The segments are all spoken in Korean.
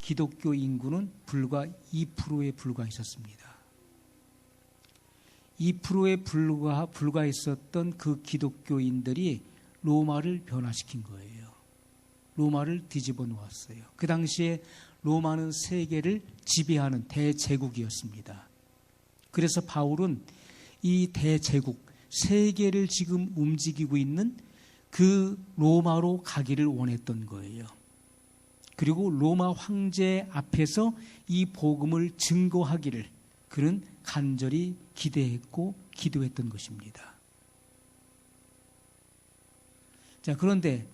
기독교 인구는 불과 2%에 불과했었습니다. 2%에 불과했었던 그 기독교인들이 로마를 변화시킨 거예요. 로마를 뒤집어 놓았어요. 그 당시에 로마는 세계를 지배하는 대제국이었습니다. 그래서 바울은 이 대제국, 세계를 지금 움직이고 있는 그 로마로 가기를 원했던 거예요. 그리고 로마 황제 앞에서 이 복음을 증거하기를 그는 간절히 기대했고 기도했던 것입니다. 자, 그런데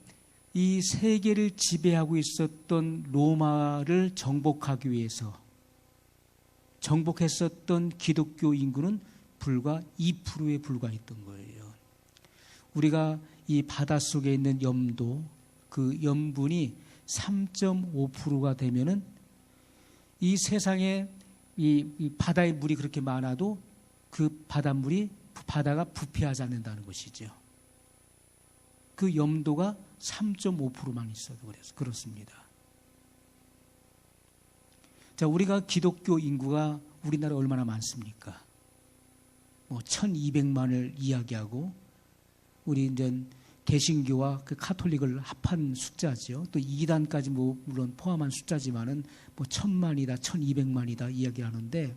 이 세계를 지배하고 있었던 로마를 정복하기 위해서 정복했었던 기독교 인구는 불과 2%에 불과했던 거예요. 우리가 이 바닷속에 있는 염도, 그 염분이 3.5%가 되면은 이 세상에 이 바다의 물이 그렇게 많아도 그 바다가 부패하지 않는다는 것이죠. 그 염도가 3.5%만 있어도 그래서 그렇습니다. 자, 우리가 기독교 인구가 우리나라에 얼마나 많습니까? 1200만을 이야기하고 우리 이제 개신교와 그 카톨릭을 합한 숫자죠. 또 이단까지 물론 포함한 숫자지만은 1000만이다, 1200만이다 이야기하는데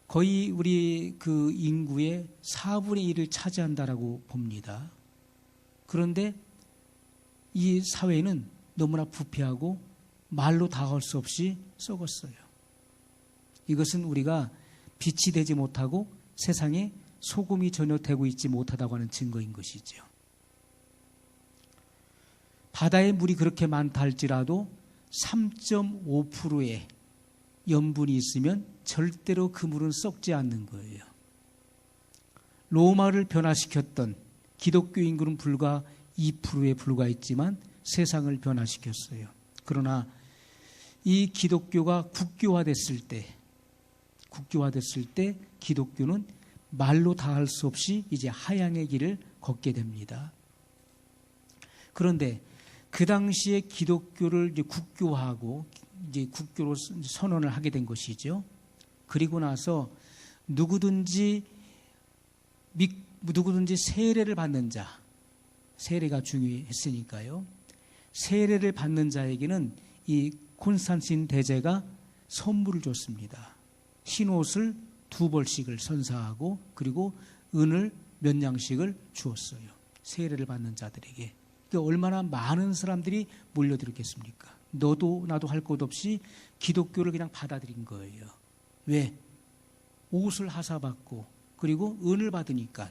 거의 우리 그 인구의 4분의 1을 차지한다라고 봅니다. 그런데 이 사회는 너무나 부패하고 말로 다 할 수 없이 썩었어요. 이것은 우리가 빛이 되지 못하고 세상에 소금이 전혀 되고 있지 못하다고 하는 증거인 것이죠. 바다에 물이 그렇게 많다 할지라도 3.5%의 염분이 있으면 절대로 그 물은 썩지 않는 거예요. 로마를 변화시켰던 기독교 인구는 불과 2%에 불과했지만 세상을 변화시켰어요. 그러나 이 기독교가 국교화됐을 때 기독교는 말로 다 할 수 없이 이제 하향의 길을 걷게 됩니다. 그런데 그 당시에 기독교를 이제 국교화하고 이제 국교로 선언을 하게 된 것이죠. 그리고 나서 누구든지 세례를 받는 자, 세례가 중요했으니까요. 세례를 받는 자에게는 이 콘스탄틴 대제가 선물을 줬습니다. 흰옷을 2벌씩을 선사하고 그리고 은을 몇 양씩을 주었어요. 세례를 받는 자들에게. 그러니까 얼마나 많은 사람들이 몰려들었겠습니까? 너도 나도 할 것 없이 기독교를 그냥 받아들인 거예요. 왜? 옷을 하사받고 그리고 은을 받으니까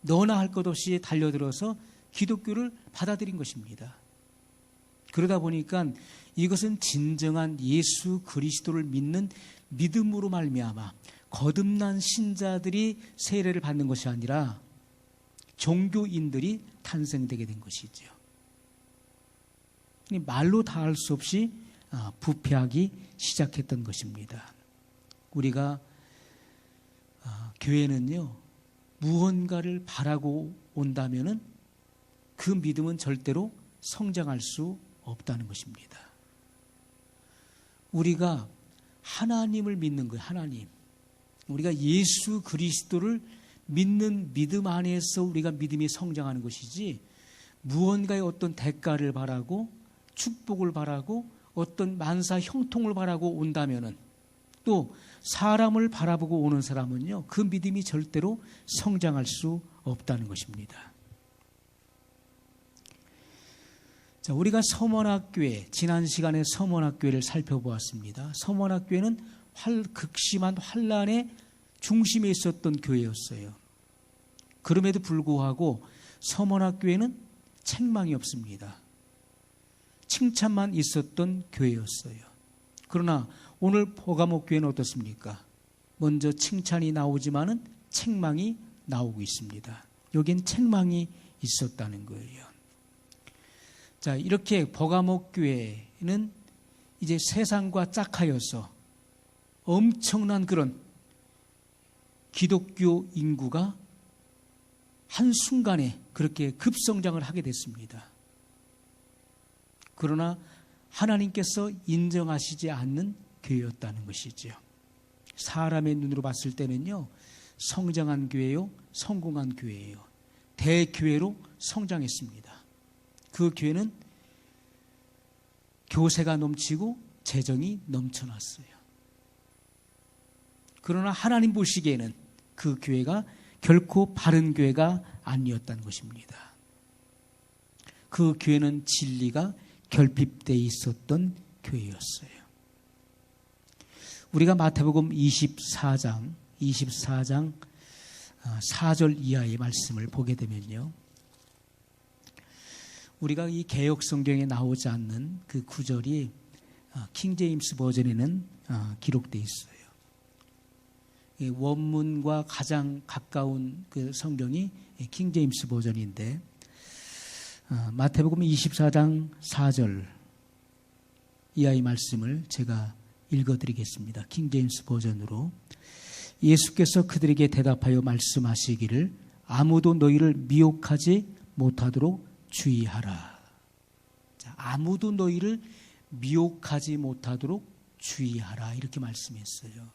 너나 할 것 없이 달려들어서 기독교를 받아들인 것입니다. 그러다 보니까 이것은 진정한 예수 그리스도를 믿는 믿음으로 말미암아 거듭난 신자들이 세례를 받는 것이 아니라 종교인들이 탄생되게 된 것이죠. 말로 다 할 수 없이 부패하기 시작했던 것입니다. 우리가 교회는요, 무언가를 바라고 온다면은 그 믿음은 절대로 성장할 수 없다는 것입니다. 우리가 하나님을 믿는 거예요. 하나님. 우리가 예수 그리스도를 믿는 믿음 안에서 우리가 믿음이 성장하는 것이지 무언가의 어떤 대가를 바라고 축복을 바라고 어떤 만사 형통을 바라고 온다면은 또 사람을 바라보고 오는 사람은요, 그 믿음이 절대로 성장할 수 없다는 것입니다. 자, 우리가 서문학교회, 지난 시간에 서문학교회를 살펴보았습니다. 서문학교회는 극심한 환란의 중심에 있었던 교회였어요. 그럼에도 불구하고 서문학교회는 책망이 없습니다. 칭찬만 있었던 교회였어요. 그러나 오늘 버가목교회는 어떻습니까? 먼저 칭찬이 나오지만은 책망이 나오고 있습니다. 여긴 책망이 있었다는 거예요. 자, 이렇게 버가목교회는 이제 세상과 짝하여서 엄청난 그런 기독교 인구가 한순간에 그렇게 급성장을 하게 됐습니다. 그러나 하나님께서 인정하시지 않는 교회였다는 것이죠. 사람의 눈으로 봤을 때는요, 성장한 교회요, 성공한 교회예요. 대교회로 성장했습니다. 그 교회는 교세가 넘치고 재정이 넘쳐났어요. 그러나 하나님 보시기에는 그 교회가 결코 바른 교회가 아니었다는 것입니다. 그 교회는 진리가 결핍되어 있었던 교회였어요. 우리가 마태복음 24장 4절 이하의 말씀을 보게 되면요, 우리가 이 개역 성경에 나오지 않는 그 구절이 킹제임스 버전에는 기록되어 있어요. 원문과 가장 가까운 그 성경이 킹제임스 버전인데, 마태복음 24장 4절 이하의 말씀을 제가 읽어드리겠습니다. 킹제임스 버전으로. 예수께서 그들에게 대답하여 말씀하시기를 아무도 너희를 미혹하지 못하도록 주의하라. 자, 아무도 너희를 미혹하지 못하도록 주의하라, 이렇게 말씀했어요.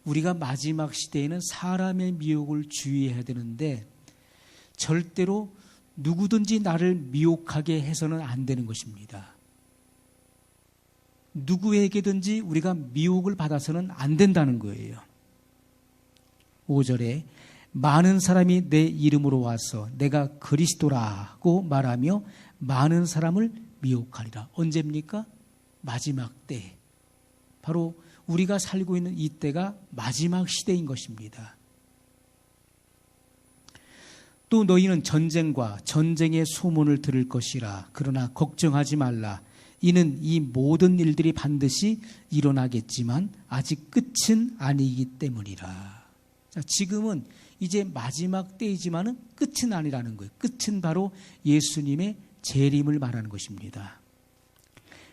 우리가 마지막 시대에는 사람의 미혹을 주의해야 되는데 절대로 누구든지 나를 미혹하게 해서는 안 되는 것입니다. 누구에게든지 우리가 미혹을 받아서는 안 된다는 거예요. 5절에 많은 사람이 내 이름으로 와서 내가 그리스도라고 말하며 많은 사람을 미혹하리라. 언제입니까? 마지막 때. 바로 우리가 살고 있는 이 때가 마지막 시대인 것입니다. 또 너희는 전쟁과 전쟁의 소문을 들을 것이라. 그러나 걱정하지 말라. 이는 이 모든 일들이 반드시 일어나겠지만 아직 끝은 아니기 때문이라. 자, 지금은 이제 마지막 때이지만은 끝은 아니라는 거예요. 끝은 바로 예수님의 재림을 말하는 것입니다.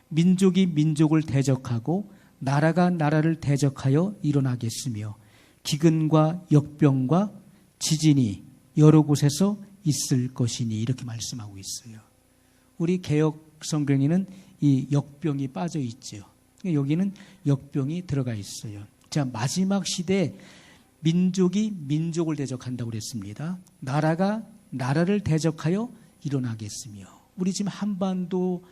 민족이 민족을 대적하고 나라가 나라를 대적하여 일어나겠으며 기근과 역병과 지진이 여러 곳에서 있을 것이니, 이렇게 말씀하고 있어요. 우리 개역 성경에는 이 역병이 빠져 있죠. 여기는 역병이 들어가 있어요. 자, 마지막 시대에 민족이 민족을 대적한다고 그랬습니다. 나라가 나라를 대적하여 일어나겠으며, 우리 지금 한반도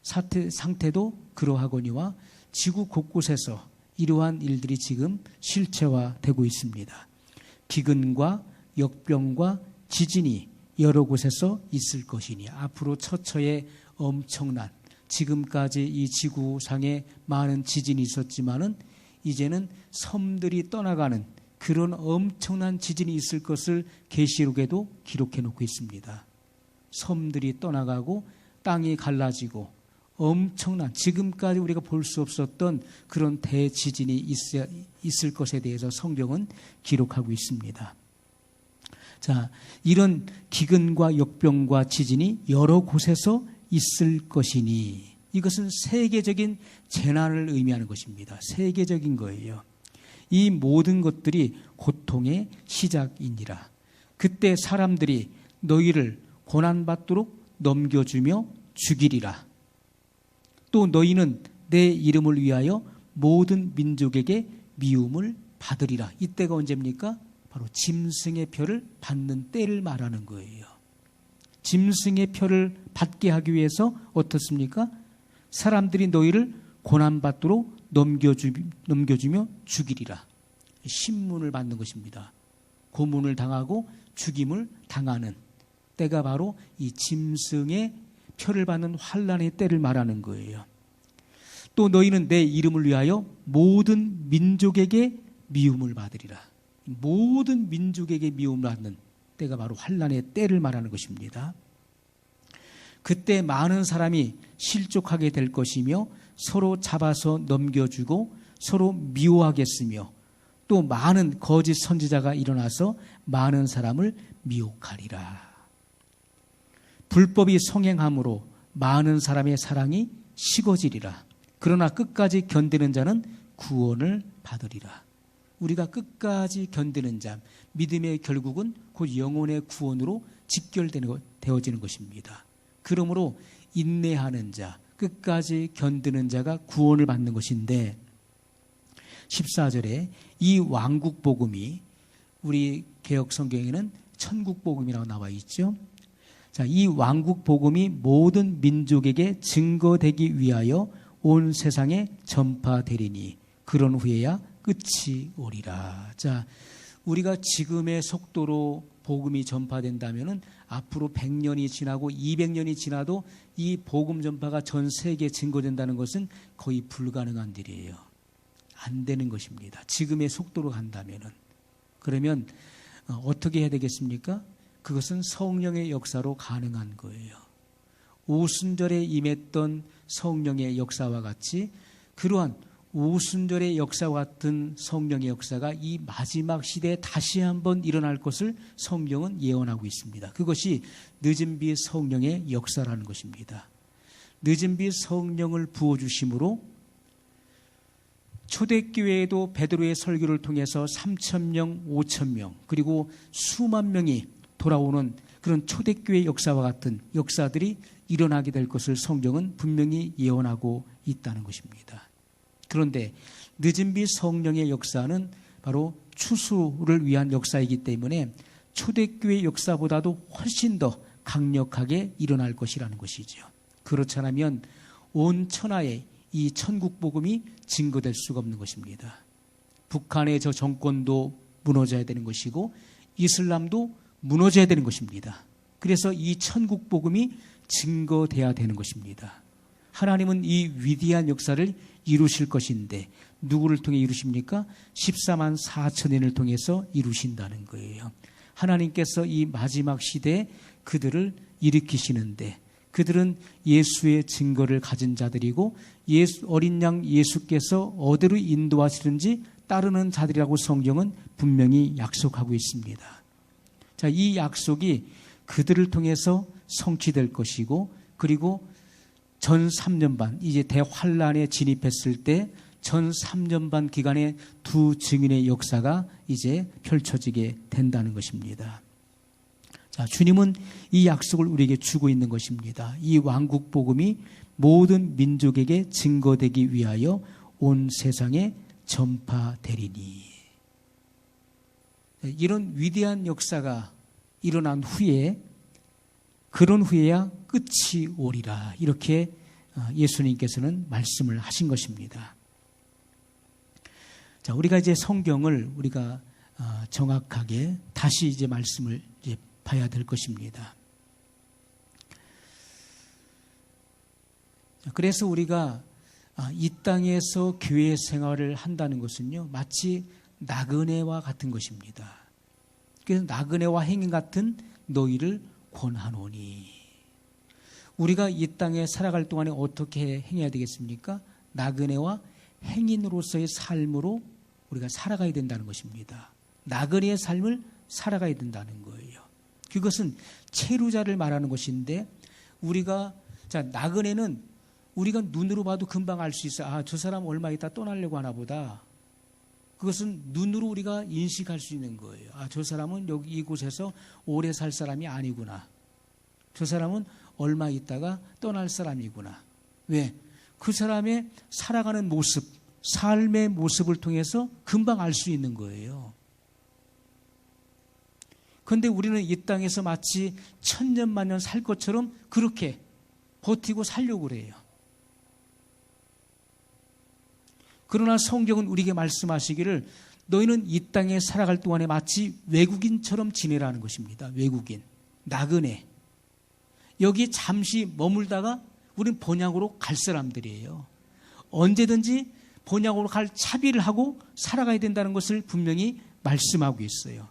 상태도 그러하거니와 지구 곳곳에서 이러한 일들이 지금 실체화되고 있습니다. 기근과 역병과 지진이 여러 곳에서 있을 것이니, 앞으로 처처에 엄청난, 지금까지 이 지구상에 많은 지진이 있었지만은 이제는 섬들이 떠나가는 그런 엄청난 지진이 있을 것을 계시록에도 기록해 놓고 있습니다. 섬들이 떠나가고 땅이 갈라지고 엄청난, 지금까지 우리가 볼 수 없었던 그런 대지진이 있을 것에 대해서 성경은 기록하고 있습니다. 자, 이런 기근과 역병과 지진이 여러 곳에서 있을 것이니, 이것은 세계적인 재난을 의미하는 것입니다. 세계적인 거예요. 이 모든 것들이 고통의 시작이니라. 그때 사람들이 너희를 고난받도록 넘겨주며 죽이리라. 또 너희는 내 이름을 위하여 모든 민족에게 미움을 받으리라. 이때가 언제입니까? 바로 짐승의 표를 받는 때를 말하는 거예요. 짐승의 표를 받게 하기 위해서 어떻습니까? 사람들이 너희를 고난받도록 넘겨주며 죽이리라. 신문을 받는 것입니다. 고문을 당하고 죽임을 당하는 때가 바로 이 짐승의 표를 받는 환난의 때를 말하는 거예요. 또 너희는 내 이름을 위하여 모든 민족에게 미움을 받으리라. 모든 민족에게 미움을 받는 때가 바로 환난의 때를 말하는 것입니다. 그때 많은 사람이 실족하게 될 것이며 서로 잡아서 넘겨주고 서로 미워하겠으며 또 많은 거짓 선지자가 일어나서 많은 사람을 미혹하리라. 불법이 성행함으로 많은 사람의 사랑이 식어지리라. 그러나 끝까지 견디는 자는 구원을 받으리라. 우리가 끝까지 견디는 자, 믿음의 결국은 곧 영혼의 구원으로 직결되어지는 것입니다. 그러므로 인내하는 자, 끝까지 견디는 자가 구원을 받는 것인데 14절에 이 왕국 복음이 우리 개역 성경에는 천국 복음이라고 나와 있죠. 자, 이 왕국 복음이 모든 민족에게 증거되기 위하여 온 세상에 전파되리니 그런 후에야 끝이 오리라. 자, 우리가 지금의 속도로 복음이 전파된다면은 앞으로 100년이 지나고 200년이 지나도 이 복음 전파가 전 세계에 증거된다는 것은 거의 불가능한 일이에요. 안 되는 것입니다. 지금의 속도로 간다면은. 그러면 어떻게 해야 되겠습니까? 그것은 성령의 역사로 가능한 거예요. 오순절에 임했던 성령의 역사와 같이 그러한 오순절의 역사와 같은 성령의 역사가 이 마지막 시대에 다시 한번 일어날 것을 성경은 예언하고 있습니다. 그것이 늦은 비 성령의 역사라는 것입니다. 늦은 비 성령을 부어주심으로 초대교회에도 베드로의 설교를 통해서 3,000명, 5,000명 그리고 수만 명이 돌아오는 그런 초대교회 역사와 같은 역사들이 일어나게 될 것을 성경은 분명히 예언하고 있다는 것입니다. 그런데 늦은 비 성령의 역사는 바로 추수를 위한 역사이기 때문에 초대교회 역사보다도 훨씬 더 강력하게 일어날 것이라는 것이죠. 그렇지 않으면 온 천하에 이 천국 복음이 증거될 수가 없는 것입니다. 북한의 저 정권도 무너져야 되는 것이고 이슬람도 무너져야 되는 것입니다. 그래서 이 천국 복음이 증거돼야 되는 것입니다. 하나님은 이 위대한 역사를 이루실 것인데 누구를 통해 이루십니까? 14만 4천인을 통해서 이루신다는 거예요. 하나님께서 이 마지막 시대에 그들을 일으키시는데 그들은 예수의 증거를 가진 자들이고 어린 양 예수께서 어디로 인도하시든지 따르는 자들이라고 성경은 분명히 약속하고 있습니다. 자, 이 약속이 그들을 통해서 성취될 것이고 그리고 전 3년 반 이제 대환란에 진입했을 때 전 3년 반 기간에 두 증인의 역사가 이제 펼쳐지게 된다는 것입니다. 자, 주님은 이 약속을 우리에게 주고 있는 것입니다. 이 왕국 복음이 모든 민족에게 증거되기 위하여 온 세상에 전파되리니. 이런 위대한 역사가 일어난 후에 그런 후에야 끝이 오리라. 이렇게 예수님께서는 말씀을 하신 것입니다. 자, 우리가 이제 성경을 우리가 정확하게 다시 이제 말씀을 이제 봐야 될 것입니다. 그래서 우리가 이 땅에서 교회 생활을 한다는 것은요, 마치 나그네와 같은 것입니다. 그래서 나그네와 행인 같은 너희를 권하노니. 우리가 이 땅에 살아갈 동안에 어떻게 행해야 되겠습니까? 나그네와 행인으로서의 삶으로 우리가 살아가야 된다는 것입니다. 나그네의 삶을 살아가야 된다는 거예요. 그것은 체류자를 말하는 것인데 우리가 나그네는 우리가 눈으로 봐도 금방 알 수 있어요. 아, 저 사람 얼마 있다 떠나려고 하나 보다. 그것은 눈으로 우리가 인식할 수 있는 거예요. 아, 저 사람은 여기 이곳에서 오래 살 사람이 아니구나. 저 사람은 얼마 있다가 떠날 사람이구나. 왜? 그 사람의 살아가는 모습, 삶의 모습을 통해서 금방 알 수 있는 거예요. 그런데 우리는 이 땅에서 마치 천년 만년 살 것처럼 그렇게 버티고 살려고 그래요. 그러나 성경은 우리에게 말씀하시기를 너희는 이 땅에 살아갈 동안에 마치 외국인처럼 지내라는 것입니다. 외국인, 나그네. 여기 잠시 머물다가 우리는 본향으로 갈 사람들이에요. 언제든지 본향으로 갈 차비를 하고 살아가야 된다는 것을 분명히 말씀하고 있어요.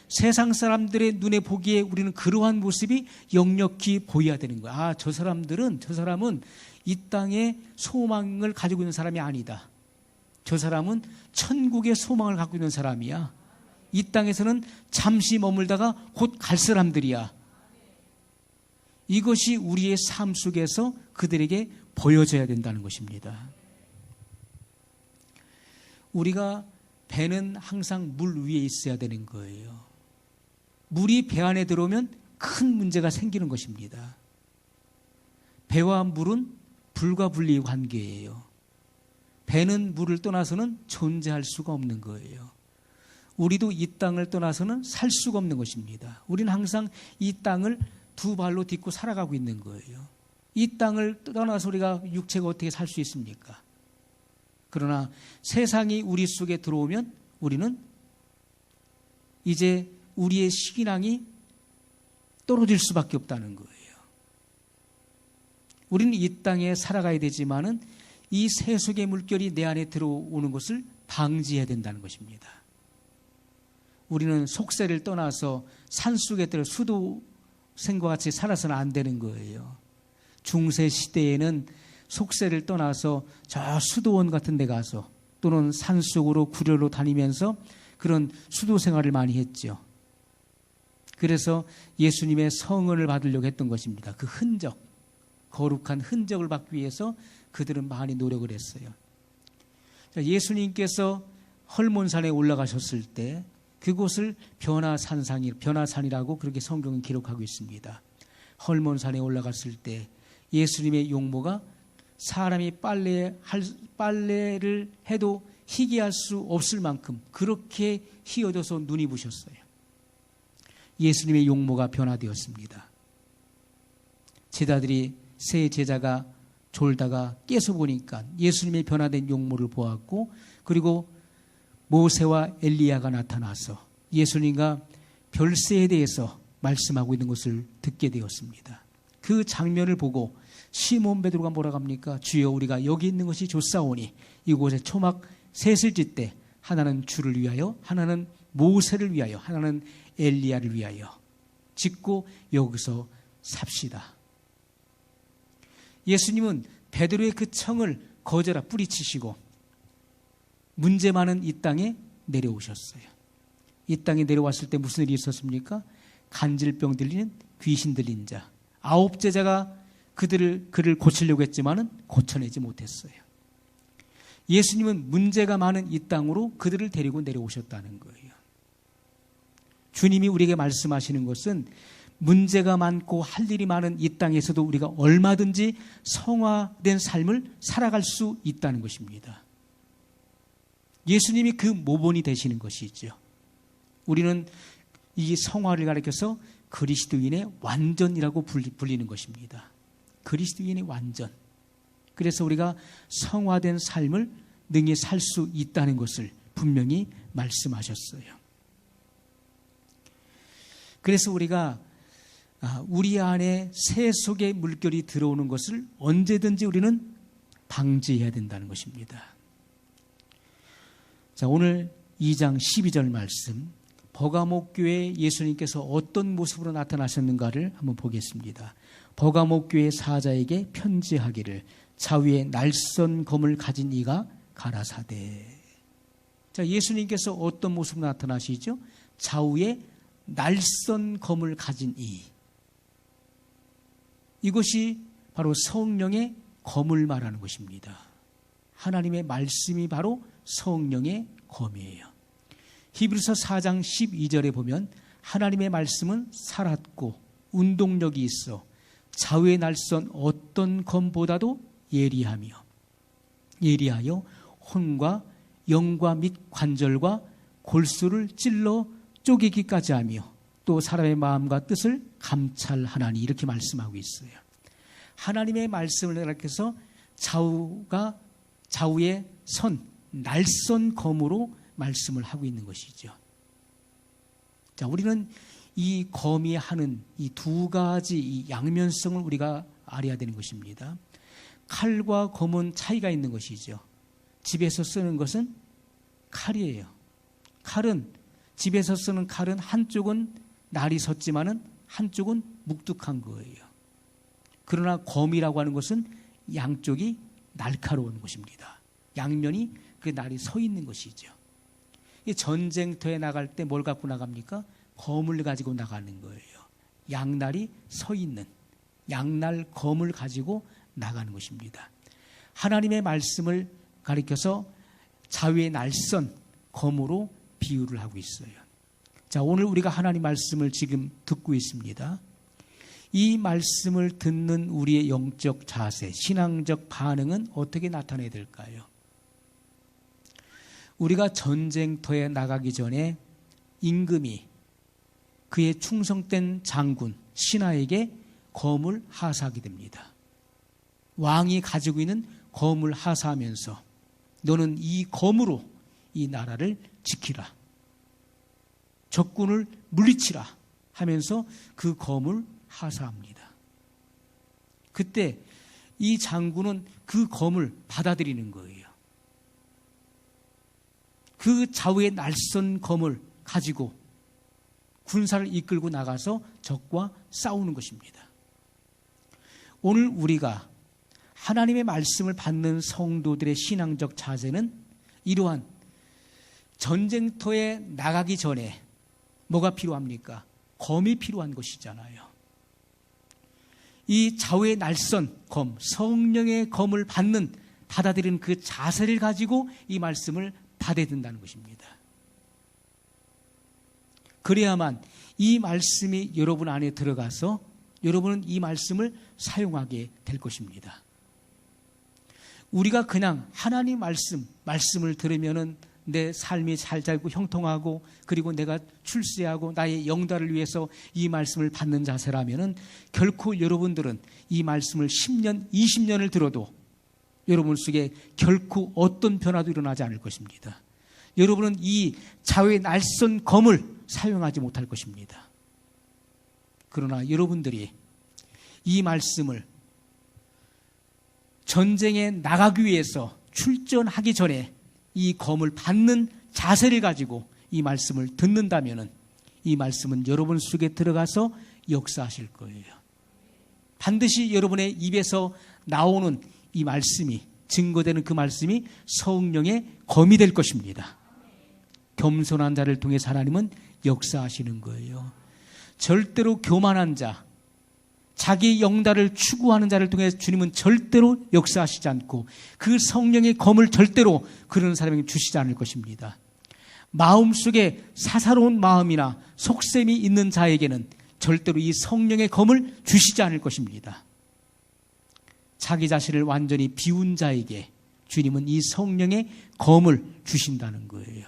세상 사람들의 눈에 보기에 우리는 그러한 모습이 역력히 보여야 되는 거야. 아, 저 사람은 이 땅에 소망을 가지고 있는 사람이 아니다. 저 사람은 천국의 소망을 갖고 있는 사람이야. 이 땅에서는 잠시 머물다가 곧 갈 사람들이야. 이것이 우리의 삶 속에서 그들에게 보여져야 된다는 것입니다. 우리가 배는 항상 물 위에 있어야 되는 거예요. 물이 배 안에 들어오면 큰 문제가 생기는 것입니다. 배와 물은 불과 분리의 관계예요. 배는 물을 떠나서는 존재할 수가 없는 거예요. 우리도 이 땅을 떠나서는 살 수가 없는 것입니다. 우리는 항상 이 땅을 두 발로 딛고 살아가고 있는 거예요. 이 땅을 떠나서 우리가 육체가 어떻게 살 수 있습니까? 그러나 세상이 우리 속에 들어오면 우리는 이제 우리의 식인왕이 떨어질 수밖에 없다는 거예요. 우리는 이 땅에 살아가야 되지만은 이 세속의 물결이 내 안에 들어오는 것을 방지해야 된다는 것입니다. 우리는 속세를 떠나서 산속에 들어 수도생과 같이 살아서는 안 되는 거예요. 중세 시대에는 속세를 떠나서 저 수도원 같은 데 가서 또는 산속으로 구려로 다니면서 그런 수도 생활을 많이 했죠. 그래서 예수님의 성언을 받으려고 했던 것입니다. 그 흔적, 거룩한 흔적을 받기 위해서 그들은 많이 노력을 했어요. 예수님께서 헐몬산에 올라가셨을 때 그곳을 변화산이라고 그렇게 성경은 기록하고 있습니다. 헐몬산에 올라갔을 때 예수님의 용모가 사람이 빨래를 해도 희귀할 수 없을 만큼 그렇게 희어져서 눈이 부셨어요. 예수님의 용모가 변화되었습니다. 제자들이 세 제자가 졸다가 깨서 보니까 예수님의 변화된 용모를 보았고, 그리고 모세와 엘리야가 나타나서 예수님과 별세에 대해서 말씀하고 있는 것을 듣게 되었습니다. 그 장면을 보고 시몬 베드로가 뭐라고 합니까? 주여, 우리가 여기 있는 것이 좋사오니 이곳에 초막 셋을 짓되 하나는 주를 위하여, 하나는 모세를 위하여, 하나는 엘리야를 위하여 짓고 여기서 삽시다. 예수님은 베드로의 그 청을 거저라 뿌리치시고 문제 많은 이 땅에 내려오셨어요. 이 땅에 내려왔을 때 무슨 일이 있었습니까? 간질병 들리는 귀신 들린 자 9 제자가 그를 고치려고 했지만은 고쳐내지 못했어요. 예수님은 문제가 많은 이 땅으로 그들을 데리고 내려오셨다는 거예요. 주님이 우리에게 말씀하시는 것은 문제가 많고 할 일이 많은 이 땅에서도 우리가 얼마든지 성화된 삶을 살아갈 수 있다는 것입니다. 예수님이 그 모본이 되시는 것이죠. 우리는 이 성화를 가리켜서 그리스도인의 완전이라고 불리는 것입니다. 그리스도인의 완전. 그래서 우리가 성화된 삶을 능히 살 수 있다는 것을 분명히 말씀하셨어요. 그래서 우리가 우리 안에 세속의 물결이 들어오는 것을 언제든지 우리는 방지해야 된다는 것입니다. 자, 오늘 2장 12절 말씀, 버가모 교회에 예수님께서 어떤 모습으로 나타나셨는가를 한번 보겠습니다. 버가모 교회 사자에게 편지하기를 좌위에 날선 검을 가진 이가 가라사대. 자, 예수님께서 어떤 모습으로 나타나시죠? 좌우에 날선 검을 가진 이. 이것이 바로 성령의 검을 말하는 것입니다. 하나님의 말씀이 바로 성령의 검이에요. 히브리서 4장 12절에 보면 하나님의 말씀은 살았고 운동력이 있어 좌우에 날선 어떤 검보다도 예리하여 혼과 영과 및 관절과 골수를 찔러 쪼개기까지 하며 또 사람의 마음과 뜻을 감찰하나니, 이렇게 말씀하고 있어요. 하나님의 말씀을 가리켜서 좌우에 선 날선 검으로 말씀을 하고 있는 것이죠. 자, 우리는 이 검이 하는 이 두 가지 이 양면성을 우리가 알아야 되는 것입니다. 칼과 검은 차이가 있는 것이죠. 집에서 쓰는 것은 칼이에요. 집에서 쓰는 칼은 한쪽은 날이 섰지만은 한쪽은 묵뚝한 거예요. 그러나 검이라고 하는 것은 양쪽이 날카로운 것입니다. 양면이 그 날이 서 있는 것이죠. 이 전쟁터에 나갈 때 뭘 갖고 나갑니까? 검을 가지고 나가는 거예요. 양날이 서 있는 양날 검을 가지고 나가는 것입니다. 하나님의 말씀을 가리켜서 좌우에 날선 검으로 비유를 하고 있어요. 자, 오늘 우리가 하나님 말씀을 지금 듣고 있습니다. 이 말씀을 듣는 우리의 영적 자세, 신앙적 반응은 어떻게 나타내야 될까요? 우리가 전쟁터에 나가기 전에 임금이 그의 충성된 장군 신하에게 검을 하사하게 됩니다. 왕이 가지고 있는 검을 하사하면서 너는 이 검으로 이 나라를 지키라. 적군을 물리치라 하면서 그 검을 하사합니다. 그때 이 장군은 그 검을 받아들이는 거예요. 그 좌우의 날선 검을 가지고 군사를 이끌고 나가서 적과 싸우는 것입니다. 오늘 우리가 하나님의 말씀을 받는 성도들의 신앙적 자세는 이러한 전쟁터에 나가기 전에 뭐가 필요합니까? 검이 필요한 것이잖아요. 이 좌우의 날선 검, 성령의 검을 받아들이는 그 자세를 가지고 이 말씀을 받아야 된다는 것입니다. 그래야만 이 말씀이 여러분 안에 들어가서 여러분은 이 말씀을 사용하게 될 것입니다. 우리가 그냥 하나님 말씀을 들으면은 내 삶이 잘 살고 형통하고 그리고 내가 출세하고 나의 영달을 위해서 이 말씀을 받는 자세라면은 결코 여러분들은 이 말씀을 10년, 20년을 들어도 여러분 속에 결코 어떤 변화도 일어나지 않을 것입니다. 여러분은 이 좌우의 날선 검을 사용하지 못할 것입니다. 그러나 여러분들이 이 말씀을 전쟁에 나가기 위해서 출전하기 전에 이 검을 받는 자세를 가지고 이 말씀을 듣는다면 이 말씀은 여러분 속에 들어가서 역사하실 거예요. 반드시 여러분의 입에서 나오는 이 말씀이 증거되는 그 말씀이 성령의 검이 될 것입니다. 겸손한 자를 통해서 하나님은 역사하시는 거예요. 절대로 교만한 자, 자기 영달을 추구하는 자를 통해 주님은 절대로 역사하시지 않고 그 성령의 검을 절대로 그런 사람에게 주시지 않을 것입니다. 마음속에 사사로운 마음이나 속셈이 있는 자에게는 절대로 이 성령의 검을 주시지 않을 것입니다. 자기 자신을 완전히 비운 자에게 주님은 이 성령의 검을 주신다는 거예요.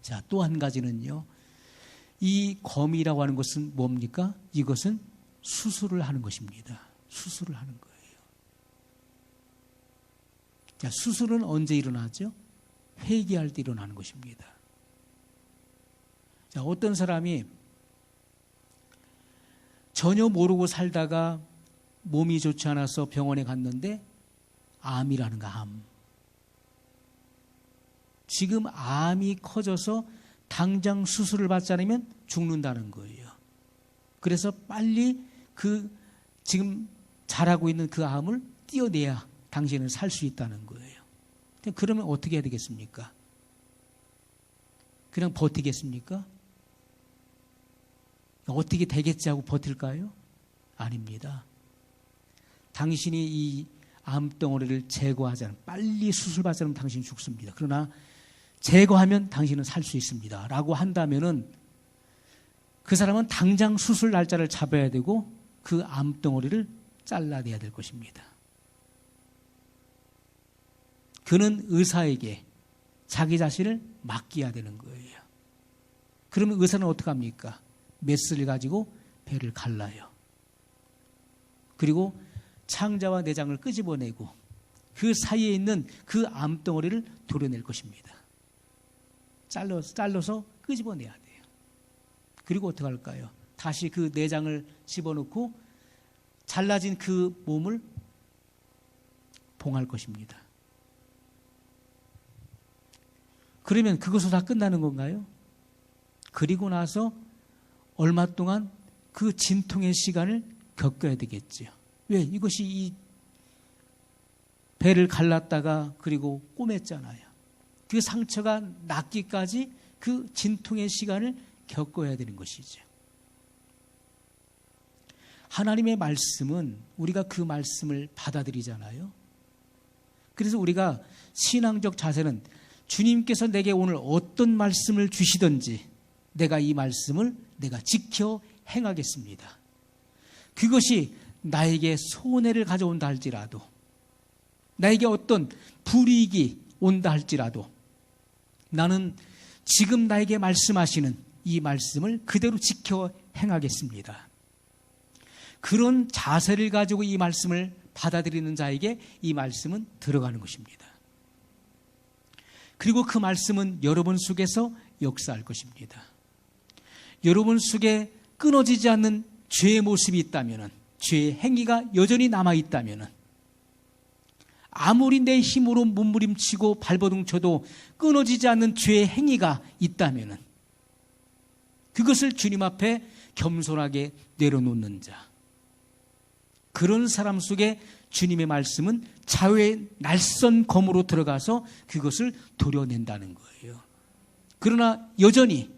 자, 또 한 가지는요. 이 검이라고 하는 것은 뭡니까? 이것은 수술을 하는 것입니다. 수술을 하는 거예요. 자, 수술은 언제 일어나죠? 회개할 때 일어나는 것입니다. 자, 어떤 사람이 전혀 모르고 살다가 몸이 좋지 않아서 병원에 갔는데 암이라는 거, 암. 지금 암이 커져서 당장 수술을 받지 않으면 죽는다는 거예요. 그래서 빨리 그 지금 자라고 있는 그 암을 띄어내야 당신은 살 수 있다는 거예요. 그러면 어떻게 해야 되겠습니까? 그냥 버티겠습니까? 어떻게 되겠지 하고 버틸까요? 아닙니다. 당신이 이 암덩어리를 제거하지 않으면, 빨리 수술받지 않으면 당신이 죽습니다. 그러나 제거하면 당신은 살 수 있습니다. 라고 한다면은 그 사람은 당장 수술 날짜를 잡아야 되고 그 암덩어리를 잘라내야 될 것입니다. 그는 의사에게 자기 자신을 맡겨야 되는 거예요. 그러면 의사는 어떻게 합니까? 메스를 가지고 배를 갈라요. 그리고 창자와 내장을 끄집어내고 그 사이에 있는 그 암덩어리를 도려낼 것입니다. 잘라서 끄집어내야 돼요. 그리고 어떻게 할까요? 다시 그 내장을 집어넣고 잘라진 그 몸을 봉할 것입니다. 그러면 그것으로 다 끝나는 건가요? 그리고 나서 얼마 동안 그 진통의 시간을 겪어야 되겠죠. 왜? 이것이 이 배를 갈랐다가 그리고 꼬맸잖아요. 그 상처가 낫기까지 그 진통의 시간을 겪어야 되는 것이죠. 하나님의 말씀은 우리가 그 말씀을 받아들이잖아요. 그래서 우리가 신앙적 자세는 주님께서 내게 오늘 어떤 말씀을 주시든지 내가 이 말씀을 내가 지켜 행하겠습니다. 그것이 나에게 손해를 가져온다 할지라도, 나에게 어떤 불이익이 온다 할지라도 나는 지금 나에게 말씀하시는 이 말씀을 그대로 지켜 행하겠습니다. 그런 자세를 가지고 이 말씀을 받아들이는 자에게 이 말씀은 들어가는 것입니다. 그리고 그 말씀은 여러분 속에서 역사할 것입니다. 여러분 속에 끊어지지 않는 죄의 모습이 있다면, 죄의 행위가 여전히 남아있다면, 아무리 내 힘으로 몸부림치고 발버둥 쳐도 끊어지지 않는 죄의 행위가 있다면 그것을 주님 앞에 겸손하게 내려놓는 자, 그런 사람 속에 주님의 말씀은 자유의 날선 검으로 들어가서 그것을 도려낸다는 거예요. 그러나 여전히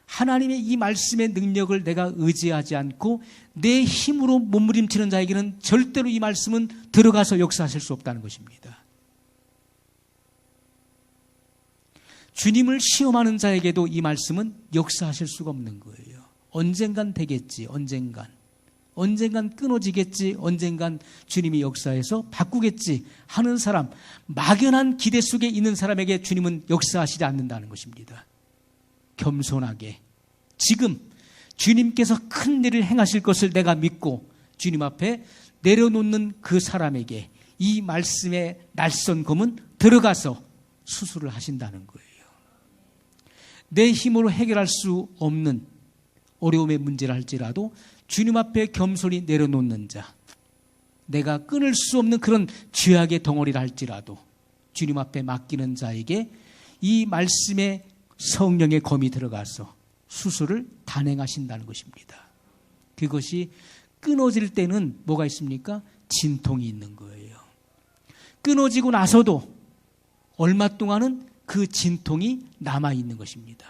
하나님의 이 말씀의 능력을 내가 의지하지 않고 내 힘으로 몸부림치는 자에게는 절대로 이 말씀은 들어가서 역사하실 수 없다는 것입니다. 주님을 시험하는 자에게도 이 말씀은 역사하실 수가 없는 거예요. 언젠간 되겠지, 언젠간 끊어지겠지, 언젠간 주님이 역사해서 바꾸겠지 하는 사람, 막연한 기대 속에 있는 사람에게 주님은 역사하시지 않는다는 것입니다. 겸손하게 지금 주님께서 큰 일을 행하실 것을 내가 믿고 주님 앞에 내려놓는 그 사람에게 이 말씀의 날선 검은 들어가서 수술을 하신다는 거예요. 내 힘으로 해결할 수 없는 어려움의 문제를 할지라도 주님 앞에 겸손히 내려놓는 자, 내가 끊을 수 없는 그런 죄악의 덩어리를 할지라도 주님 앞에 맡기는 자에게 이 말씀의 성령의 검이 들어가서 수술을 단행하신다는 것입니다. 그것이 끊어질 때는 뭐가 있습니까? 진통이 있는 거예요. 끊어지고 나서도 얼마 동안은 그 진통이 남아있는 것입니다.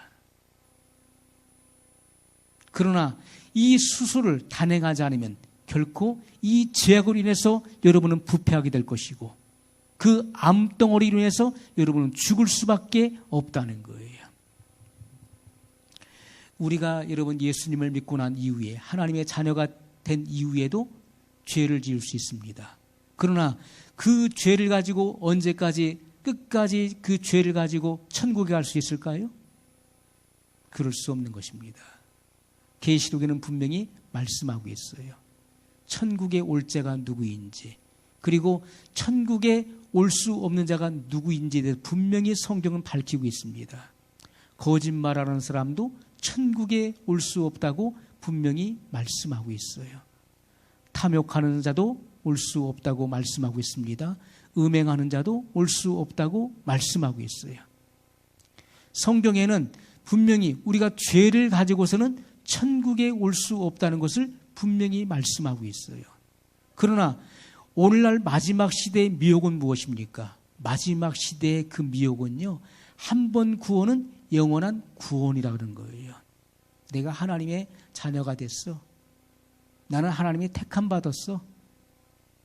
그러나 이 수술을 단행하지 않으면 결코 이 죄악으로 인해서 여러분은 부패하게 될 것이고 그 암덩어리로 인해서 여러분은 죽을 수밖에 없다는 거예요. 우리가 여러분 예수님을 믿고 난 이후에 하나님의 자녀가 된 이후에도 죄를 지을 수 있습니다. 그러나 그 죄를 가지고 언제까지 끝까지 그 죄를 가지고 천국에 갈 수 있을까요? 그럴 수 없는 것입니다. 계시록에는 분명히 말씀하고 있어요. 천국에 올 자가 누구인지, 그리고 천국에 올 수 없는 자가 누구인지에 대해서 분명히 성경은 밝히고 있습니다. 거짓말하는 사람도 천국에 올 수 없다고 분명히 말씀하고 있어요. 탐욕하는 자도 올 수 없다고 말씀하고 있습니다. 음행하는 자도 올 수 없다고 말씀하고 있어요. 성경에는 분명히 우리가 죄를 가지고서는 천국에 올 수 없다는 것을 분명히 말씀하고 있어요. 그러나 오늘날 마지막 시대의 미혹은 무엇입니까? 마지막 시대의 그 미혹은요, 한 번 구원은 영원한 구원이라고 하는 거예요. 내가 하나님의 자녀가 됐어. 나는 하나님의 택함 받았어.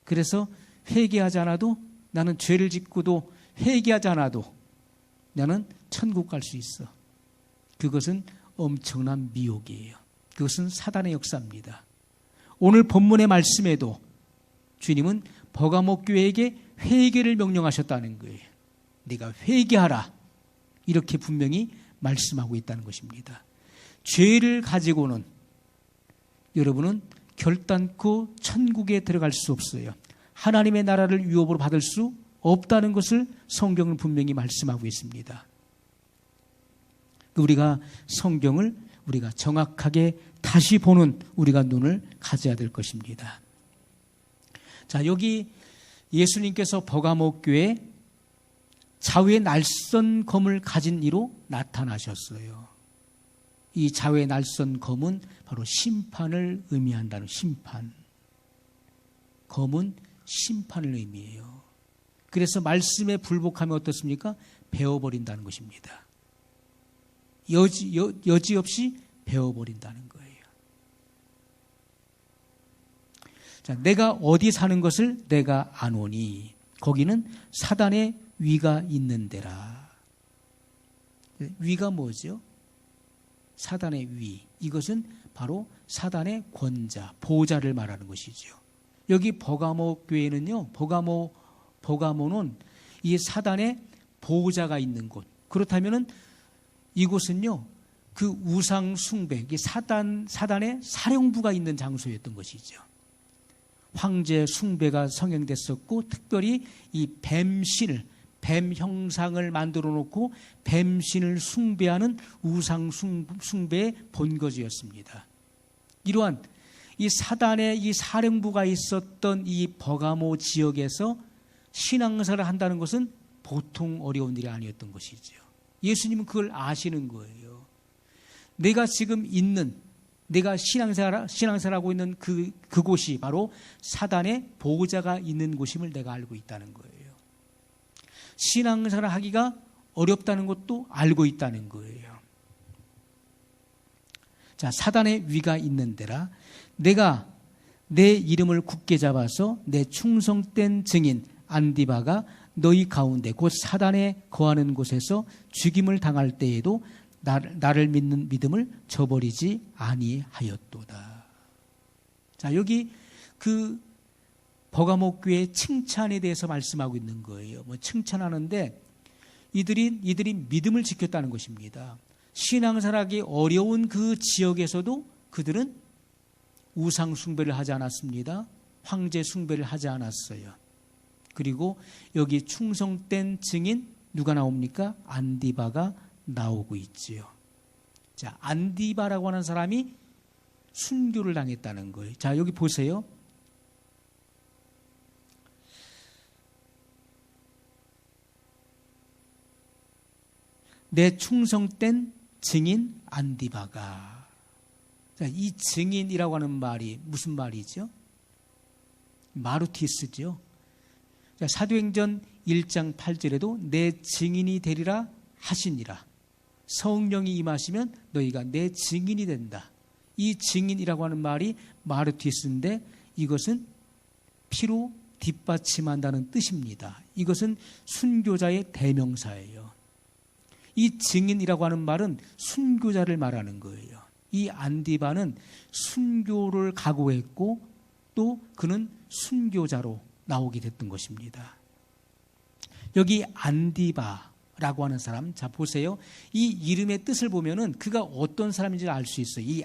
그래서 회개하지 않아도, 나는 죄를 짓고도 회개하지 않아도 나는 천국 갈 수 있어. 그것은 엄청난 미혹이에요. 그것은 사단의 역사입니다. 오늘 본문의 말씀에도 주님은 버가모 교회에게 회개를 명령하셨다는 거예요. 네가 회개하라, 이렇게 분명히 말씀하고 있다는 것입니다. 죄를 가지고는 여러분은 결단코 천국에 들어갈 수 없어요. 하나님의 나라를 유업으로 받을 수 없다는 것을 성경은 분명히 말씀하고 있습니다. 우리가 성경을 우리가 정확하게 다시 보는 우리가 눈을 가져야 될 것입니다. 자, 여기 예수님께서 버가모 교회에 자유의 날선 검을 가진 이로 나타나셨어요. 이 자유의 날선 검은 바로 심판을 의미한다는, 심판. 검은 심판을 의미해요. 그래서 말씀에 불복하면 어떻습니까? 베어버린다는 것입니다. 여지없이 베어버린다는 거예요. 자, 내가 어디 사는 것을 내가 아노니 거기는 사단의 위가 있는 데라. 위가 뭐죠? 사단의 위. 이것은 바로 사단의 권자, 보호자를 말하는 것이죠. 여기 버가모 교회는요, 버가모는 이 사단의 보호자가 있는 곳. 그렇다면은 이곳은요, 그 우상 숭배, 사단의 사령부가 있는 장소였던 것이죠. 황제 숭배가 성행됐었고, 특별히 이 뱀신을, 뱀 형상을 만들어 놓고 뱀신을 숭배하는 우상 숭배의 본거지였습니다. 이러한 이 사단의 이 사령부가 있었던 이 버가모 지역에서 신앙생활을 한다는 것은 보통 어려운 일이 아니었던 것이죠. 예수님은 그걸 아시는 거예요. 내가 지금 있는, 내가 신앙생활하고 있는 그곳이 바로 사단의 보호자가 있는 곳임을 내가 알고 있다는 거예요. 신앙생활을 하기가 어렵다는 것도 알고 있다는 거예요. 자, 사단의 위가 있는 데라 내가 내 이름을 굳게 잡아서 내 충성된 증인 안디바가 너희 가운데 곧 사단에 거하는 곳에서 죽임을 당할 때에도 나를 믿는 믿음을 저버리지 아니하였도다. 자, 여기 그 버가모 교회의 칭찬에 대해서 말씀하고 있는 거예요. 칭찬하는데 이들이 믿음을 지켰다는 것입니다. 신앙생활하기 어려운 그 지역에서도 그들은 우상 숭배를 하지 않았습니다. 황제 숭배를 하지 않았어요. 그리고 여기 충성된 증인 누가 나옵니까? 안디바가 나오고 있지요. 자, 안디바라고 하는 사람이 순교를 당했다는 거예요. 자, 여기 보세요. 내 충성된 증인 안디바가. 자, 이 증인이라고 하는 말이 무슨 말이죠? 마르티스죠. 자, 사도행전 1장 8절에도 내 증인이 되리라 하시니라. 성령이 임하시면 너희가 내 증인이 된다. 이 증인이라고 하는 말이 마르티스인데 이것은 피로 뒷받침한다는 뜻입니다. 이것은 순교자의 대명사예요. 이 증인이라고 하는 말은 순교자를 말하는 거예요. 이 안디바는 순교를 각오했고 또 그는 순교자로 나오게 됐던 것입니다. 여기 안디바라고 하는 사람, 자 보세요. 이 이름의 뜻을 보면은 그가 어떤 사람인지 알 수 있어요. 이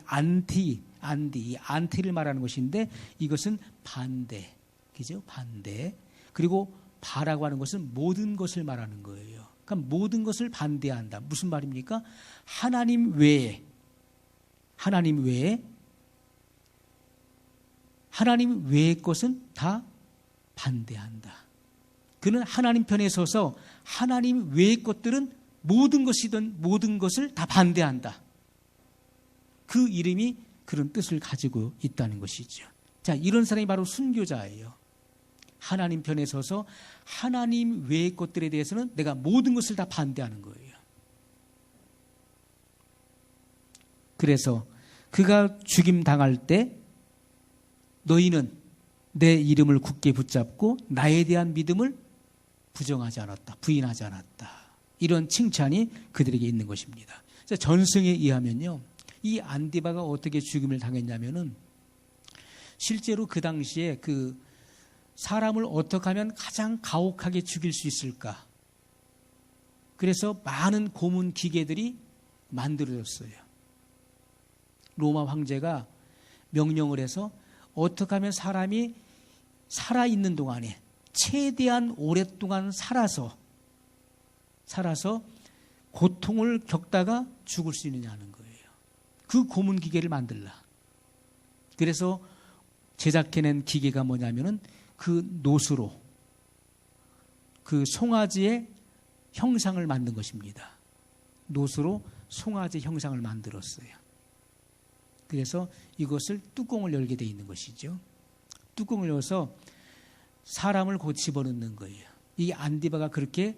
이 안티를 말하는 것인데 이것은 반대, 그죠? 반대. 그리고 바라고 하는 것은 모든 것을 말하는 거예요. 그러니까 모든 것을 반대한다. 무슨 말입니까? 하나님 외에 것은 다 반대한다. 그는 하나님 편에 서서 하나님 외의 것들은 모든 것이든 모든 것을 다 반대한다. 그 이름이 그런 뜻을 가지고 있다는 것이죠. 자, 이런 사람이 바로 순교자예요. 하나님 편에 서서 하나님 외의 것들에 대해서는 내가 모든 것을 다 반대하는 거예요. 그래서 그가 죽임 당할 때 너희는 내 이름을 굳게 붙잡고 나에 대한 믿음을 부정하지 않았다. 부인하지 않았다. 이런 칭찬이 그들에게 있는 것입니다. 전승에 의하면요. 이 안디바가 어떻게 죽임을 당했냐면은 실제로 그 당시에 그 사람을 어떻게 하면 가장 가혹하게 죽일 수 있을까? 그래서 많은 고문 기계들이 만들어졌어요. 로마 황제가 명령을 해서 어떻게 하면 사람이 살아있는 동안에 최대한 오랫동안 살아서 고통을 겪다가 죽을 수 있느냐는 거예요. 그 고문 기계를 만들라. 그래서 제작해낸 기계가 뭐냐면은 그 노수로 그 송아지의 형상을 만든 것입니다. 노수로 송아지 형상을 만들었어요. 그래서 이것을 뚜껑을 열게 돼 있는 것이죠. 뚜껑을 열어서 사람을 곧 집어넣는 거예요. 이 안디바가 그렇게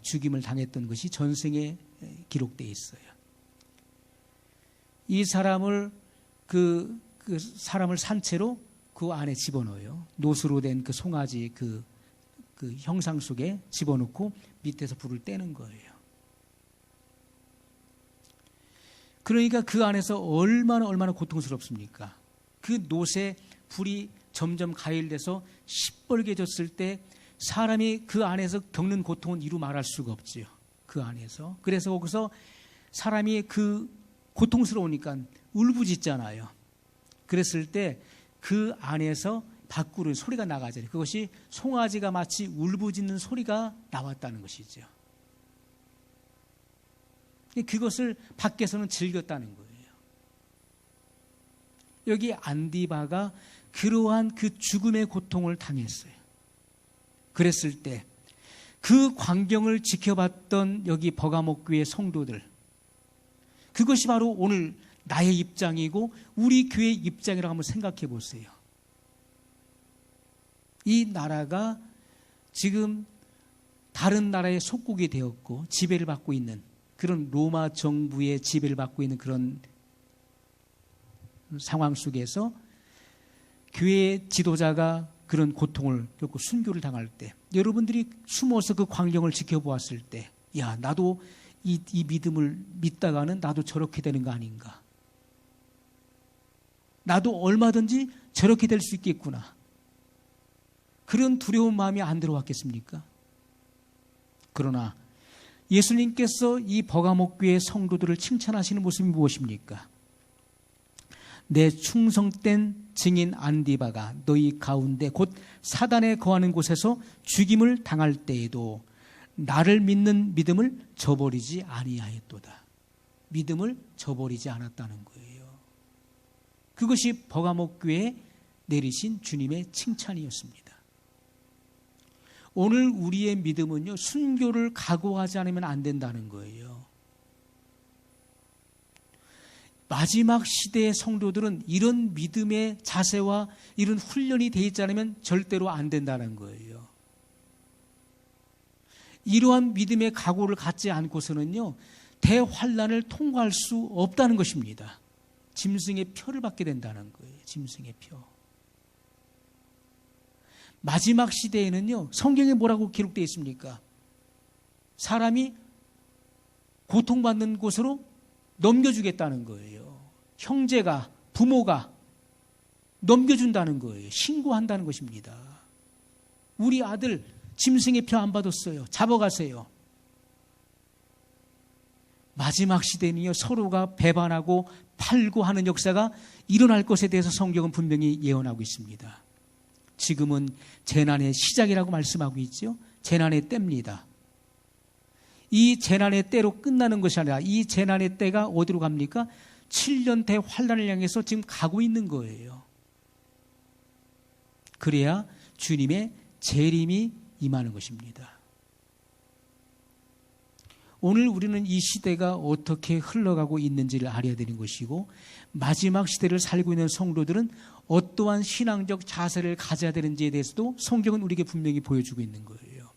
죽임을 당했던 것이 전승에 기록되어 있어요. 이 사람을 그 사람을 산채로 그 안에 집어넣어요. 노수로 된 그 송아지 그 형상 속에 집어넣고 밑에서 불을 떼는 거예요. 그러니까 그 안에서 얼마나 고통스럽습니까? 그 놋에 불이 점점 가열돼서 시뻘개졌을 때 사람이 그 안에서 겪는 고통은 이루 말할 수가 없지요. 그 안에서. 그래서 거기서 사람이 그 고통스러우니까 울부짖잖아요. 그랬을 때 그 안에서 밖으로 소리가 나가잖아요. 그것이 송아지가 마치 울부짖는 소리가 나왔다는 것이죠. 그것을 밖에서는 즐겼다는 거예요. 여기 안디바가 그러한 그 죽음의 고통을 당했어요. 그랬을 때 그 광경을 지켜봤던 여기 버가목 교회 성도들, 그것이 바로 오늘 나의 입장이고 우리 교회의 입장이라고 한번 생각해 보세요. 이 나라가 지금 다른 나라의 속국이 되었고 지배를 받고 있는 그런 로마 정부의 지배를 받고 있는 그런 상황 속에서 교회의 지도자가 그런 고통을 겪고 순교를 당할 때 여러분들이 숨어서 그 광경을 지켜보았을 때 야, 나도 이 믿음을 믿다가는 나도 저렇게 되는 거 아닌가. 나도 얼마든지 저렇게 될 수 있겠구나. 그런 두려운 마음이 안 들어왔겠습니까? 그러나 예수님께서 이 버가목 교회 성도들을 칭찬하시는 모습이 무엇입니까? 내 충성된 증인 안디바가 너희 가운데 곧 사단에 거하는 곳에서 죽임을 당할 때에도 나를 믿는 믿음을 저버리지 아니하였도다. 믿음을 저버리지 않았다는 거예요. 그것이 버가목 교회에 내리신 주님의 칭찬이었습니다. 오늘 우리의 믿음은요, 순교를 각오하지 않으면 안 된다는 거예요. 마지막 시대의 성도들은 이런 믿음의 자세와 이런 훈련이 되어 있지 않으면 절대로 안 된다는 거예요. 이러한 믿음의 각오를 갖지 않고서는요, 대환란을 통과할 수 없다는 것입니다. 짐승의 표를 받게 된다는 거예요. 짐승의 표. 마지막 시대에는요, 성경에 뭐라고 기록되어 있습니까? 사람이 고통받는 곳으로 넘겨주겠다는 거예요. 형제가, 부모가 넘겨준다는 거예요. 신고한다는 것입니다. 우리 아들 짐승의 표 안 받았어요. 잡아가세요. 마지막 시대는요, 서로가 배반하고 팔고 하는 역사가 일어날 것에 대해서 성경은 분명히 예언하고 있습니다. 지금은 재난의 시작이라고 말씀하고 있죠. 재난의 때입니다. 이 재난의 때로 끝나는 것이 아니라 이 재난의 때가 어디로 갑니까? 7년 대환란을 향해서 지금 가고 있는 거예요. 그래야 주님의 재림이 임하는 것입니다. 오늘 우리는 이 시대가 어떻게 흘러가고 있는지를 알아야 되는 것이고, 마지막 시대를 살고 있는 성도들은 어떠한 신앙적 자세를 가져야 되는지에 대해서도 성경은 우리에게 분명히 보여주고 있는 거예요.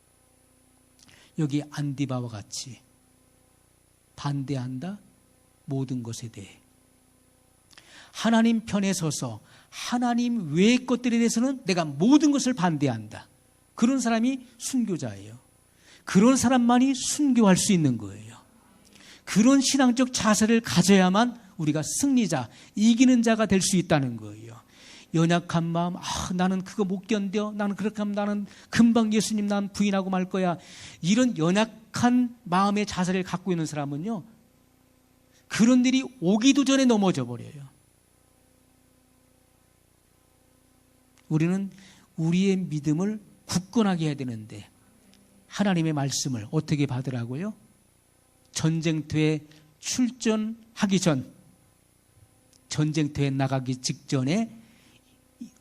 여기 안디바와 같이 반대한다, 모든 것에 대해. 하나님 편에 서서 하나님 외의 것들에 대해서는 내가 모든 것을 반대한다. 그런 사람이 순교자예요. 그런 사람만이 순교할 수 있는 거예요. 그런 신앙적 자세를 가져야만 우리가 승리자, 이기는 자가 될 수 있다는 거예요. 연약한 마음, 나는 그거 못 견뎌, 나는 그렇게 하면 나는 금방 예수님 난 부인하고 말 거야. 이런 연약한 마음의 자세를 갖고 있는 사람은요, 그런 일이 오기도 전에 넘어져 버려요. 우리는 우리의 믿음을 굳건하게 해야 되는데, 하나님의 말씀을 어떻게 받으라고요? 전쟁터에 출전하기 전, 전쟁터에 나가기 직전에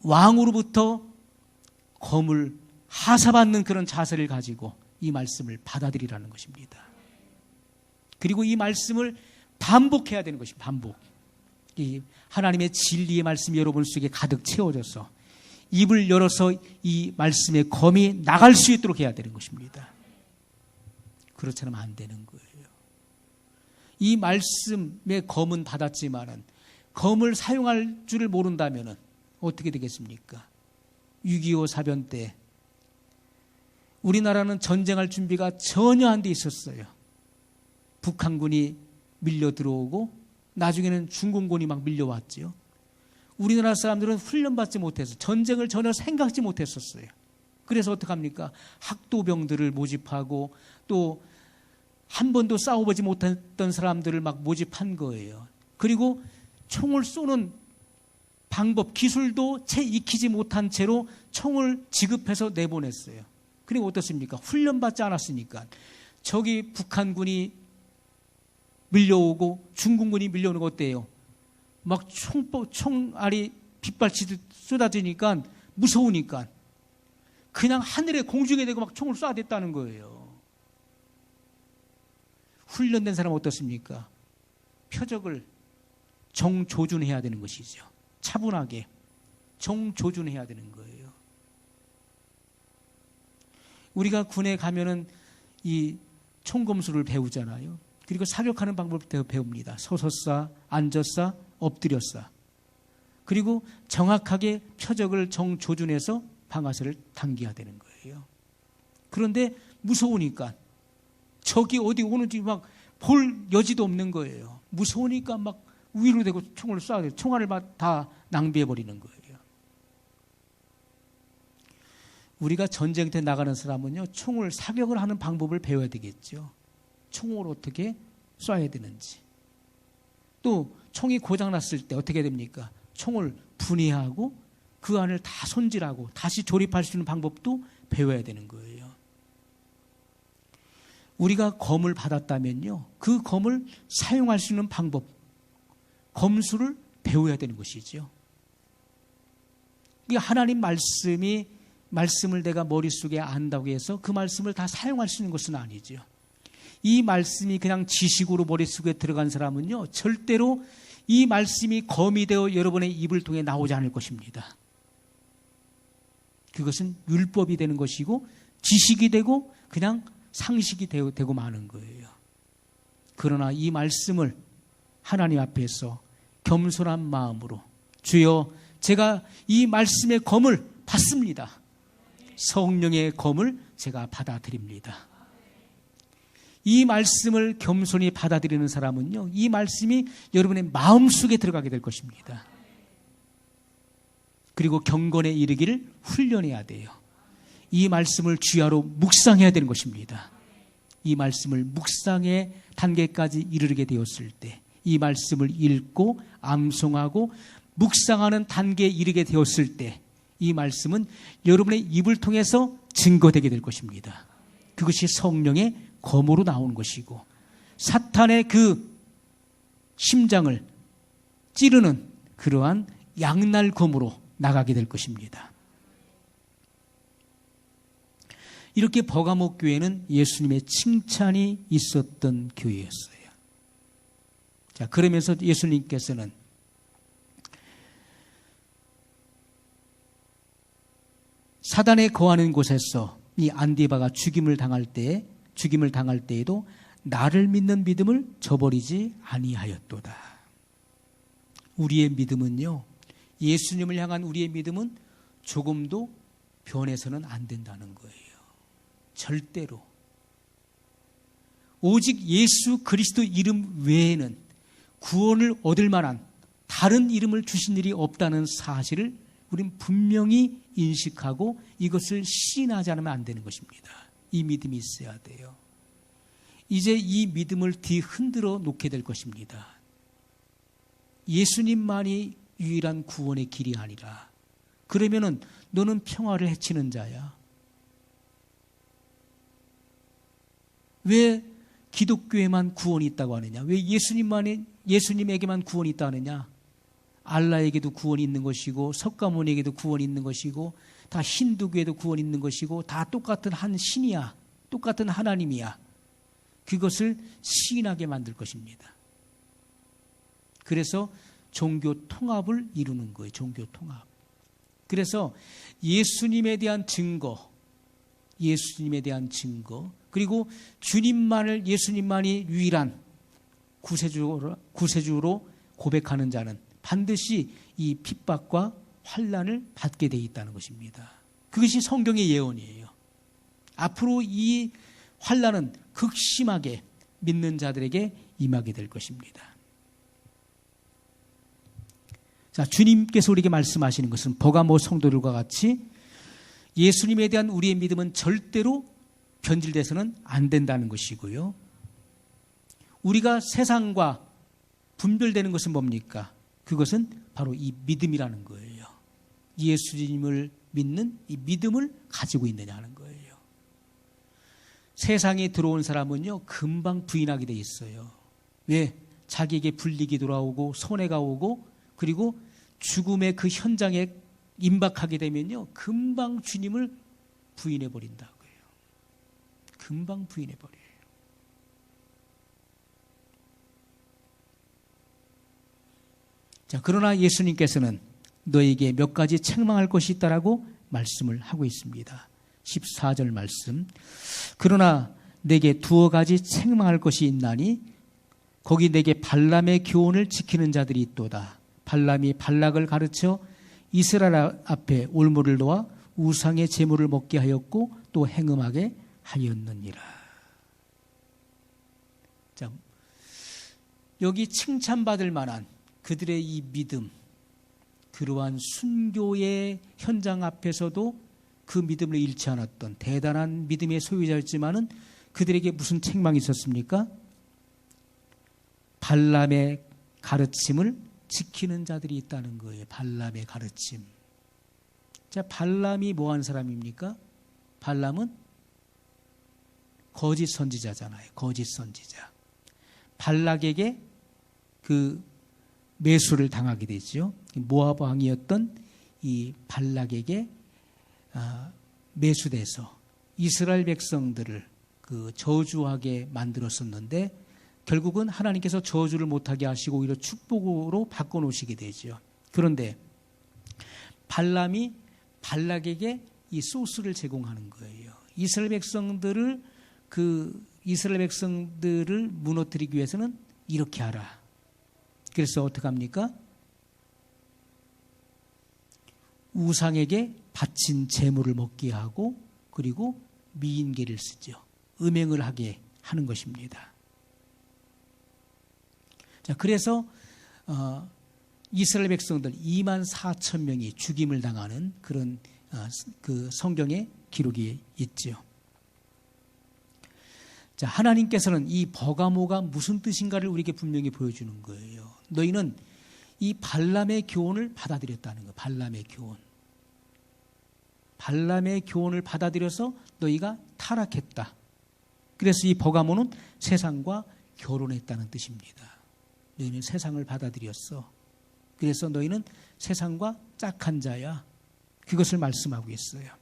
왕으로부터 검을 하사받는 그런 자세를 가지고 이 말씀을 받아들이라는 것입니다. 그리고 이 말씀을 반복해야 되는 것입니다. 반복. 이 하나님의 진리의 말씀이 여러분 속에 가득 채워져서 입을 열어서 이 말씀의 검이 나갈 수 있도록 해야 되는 것입니다. 그렇지 않으면 안 되는 거예요. 이 말씀의 검은 받았지만은 검을 사용할 줄을 모른다면은 어떻게 되겠습니까? 6.25 사변 때 우리나라는 전쟁할 준비가 전혀 안 돼 있었어요. 북한군이 밀려 들어오고 나중에는 중공군이 막 밀려왔죠. 우리나라 사람들은 훈련받지 못해서 전쟁을 전혀 생각지 못했었어요. 그래서 어떡합니까? 학도병들을 모집하고 또 한 번도 싸워보지 못했던 사람들을 막 모집한 거예요. 그리고 총을 쏘는 방법, 기술도 채 익히지 못한 채로 총을 지급해서 내보냈어요. 그리고 어떻습니까? 훈련받지 않았으니까. 저기 북한군이 밀려오고 중국군이 밀려오는 거 어때요? 막 총알이 빗발치듯 쏟아지니까 무서우니까 그냥 하늘에 공중에 대고 막 총을 쏴댔다는 거예요. 훈련된 사람은 어떻습니까? 표적을 정조준해야 되는 것이죠. 차분하게 정조준해야 되는 거예요. 우리가 군에 가면은 이 총검술을 배우잖아요. 그리고 사격하는 방법을 배웁니다. 서서 쏴, 앉아 쏴, 엎드려 쏴. 그리고 정확하게 표적을 정조준해서 방아쇠를 당겨야 되는 거예요. 그런데 무서우니까 적이 어디 오는지 막 볼 여지도 없는 거예요. 무서우니까 막 위로 대고 총을 쏴야 돼요. 총알을 막 다 낭비해버리는 거예요. 우리가 전쟁터에 나가는 사람은요, 총을 사격을 하는 방법을 배워야 되겠죠. 총을 어떻게 쏴야 되는지. 또 총이 고장났을 때 어떻게 됩니까? 총을 분해하고 그 안을 다 손질하고 다시 조립할 수 있는 방법도 배워야 되는 거예요. 우리가 검을 받았다면요, 그 검을 사용할 수 있는 방법, 검술을 배워야 되는 것이죠. 하나님 말씀을 내가 머릿속에 안다고 해서 그 말씀을 다 사용할 수 있는 것은 아니죠. 이 말씀이 그냥 지식으로 머릿속에 들어간 사람은요, 절대로 이 말씀이 검이 되어 여러분의 입을 통해 나오지 않을 것입니다. 그것은 율법이 되는 것이고 지식이 되고 그냥 상식이 되고 마는 거예요. 그러나 이 말씀을 하나님 앞에서 겸손한 마음으로, 주여, 제가 이 말씀의 검을 받습니다. 성령의 검을 제가 받아들입니다. 이 말씀을 겸손히 받아들이는 사람은요, 이 말씀이 여러분의 마음속에 들어가게 될 것입니다. 그리고 경건에 이르기를 훈련해야 돼요. 이 말씀을 주야로 묵상해야 되는 것입니다. 이 말씀을 묵상의 단계까지 이르게 되었을 때, 이 말씀을 읽고 암송하고 묵상하는 단계에 이르게 되었을 때, 이 말씀은 여러분의 입을 통해서 증거되게 될 것입니다. 그것이 성령의 검으로 나오는 것이고, 사탄의 그 심장을 찌르는 그러한 양날검으로 나가게 될 것입니다. 이렇게 버가모 교회는 예수님의 칭찬이 있었던 교회였어요. 자, 그러면서 예수님께서는 사단에 거하는 곳에서 이 안디바가 죽임을 당할 때에도 나를 믿는 믿음을 저버리지 아니하였도다. 우리의 믿음은요, 예수님을 향한 우리의 믿음은 조금도 변해서는 안 된다는 거예요. 절대로. 오직 예수 그리스도 이름 외에는 구원을 얻을 만한 다른 이름을 주신 일이 없다는 사실을 우린 분명히 인식하고 이것을 시인하지 않으면 안 되는 것입니다. 이 믿음이 있어야 돼요. 이제 이 믿음을 뒤흔들어 놓게 될 것입니다. 예수님만이 유일한 구원의 길이 아니라, 그러면은 너는 평화를 해치는 자야. 왜 기독교에만 구원이 있다고 하느냐? 왜 예수님에게만 구원이 있다 하느냐? 알라에게도 구원이 있는 것이고, 석가모니에게도 구원이 있는 것이고, 다 힌두교에도 구원이 있는 것이고, 다 똑같은 한 신이야. 똑같은 하나님이야. 그것을 시인하게 만들 것입니다. 그래서 종교 통합을 이루는 거예요. 종교 통합. 그래서 예수님에 대한 증거, 그리고 예수님만이 유일한 구세주로 고백하는 자는 반드시 이 핍박과 환난을 받게 돼 있다는 것입니다. 그것이 성경의 예언이에요. 앞으로 이 환난은 극심하게 믿는 자들에게 임하게 될 것입니다. 자, 주님께서 우리에게 말씀하시는 것은 버가모 성도들과 같이 예수님에 대한 우리의 믿음은 절대로 변질돼서는 안 된다는 것이고요. 우리가 세상과 분별되는 것은 뭡니까? 그것은 바로 이 믿음이라는 거예요. 예수님을 믿는 이 믿음을 가지고 있느냐 하는 거예요. 세상에 들어온 사람은요, 금방 부인하게 돼 있어요. 왜? 자기에게 불이익이 돌아오고 손해가 오고 그리고 죽음의 그 현장에 임박하게 되면요, 금방 주님을 부인해 버린다고요. 금방 부인해 버려요. 자, 그러나 예수님께서는 너에게 몇 가지 책망할 것이 있다라고 말씀을 하고 있습니다. 14절 말씀. 그러나 내게 두어 가지 책망할 것이 있나니 거기 내게 발람의 교훈을 지키는 자들이 있도다. 발람이 발락을 가르쳐 이스라엘 앞에 올무를 놓아 우상의 제물을 먹게 하였고 또 행음하게 하였느니라. 자, 여기 칭찬받을 만한 그들의 이 믿음, 그러한 순교의 현장 앞에서도 그 믿음을 잃지 않았던 대단한 믿음의 소유자였지만은 그들에게 무슨 책망이 있었습니까? 발람의 가르침을 지키는 자들이 있다는 거예요. 발람의 가르침. 자, 발람이 뭐한 사람입니까? 발람은 거짓 선지자잖아요. 거짓 선지자. 발락에게 그 매수를 당하게 되죠. 모압 왕이었던 이 발락에게 매수돼서 이스라엘 백성들을 그 저주하게 만들었었는데 결국은 하나님께서 저주를 못하게 하시고 오히려 축복으로 바꿔놓으시게 되죠. 그런데 발람이 발락에게 이 소스를 제공하는 거예요. 이스라엘 백성들을 무너뜨리기 위해서는 이렇게 하라. 그래서 어떻게 합니까? 우상에게 바친 제물을 먹게 하고 그리고 미인계를 쓰죠. 음행을 하게 하는 것입니다. 자, 그래서 이스라엘 백성들 2만 4천 명이 죽임을 당하는 그런 그 성경의 기록이 있죠. 자, 하나님께서는 이 버가모가 무슨 뜻인가를 우리에게 분명히 보여주는 거예요. 너희는 이 발람의 교훈을 받아들였다는 거예요. 발람의 교훈. 발람의 교훈을 받아들여서 너희가 타락했다. 그래서 이 버가모는 세상과 결혼했다는 뜻입니다. 너희는 세상을 받아들였어. 그래서 너희는 세상과 짝한 자야. 그것을 말씀하고 있어요.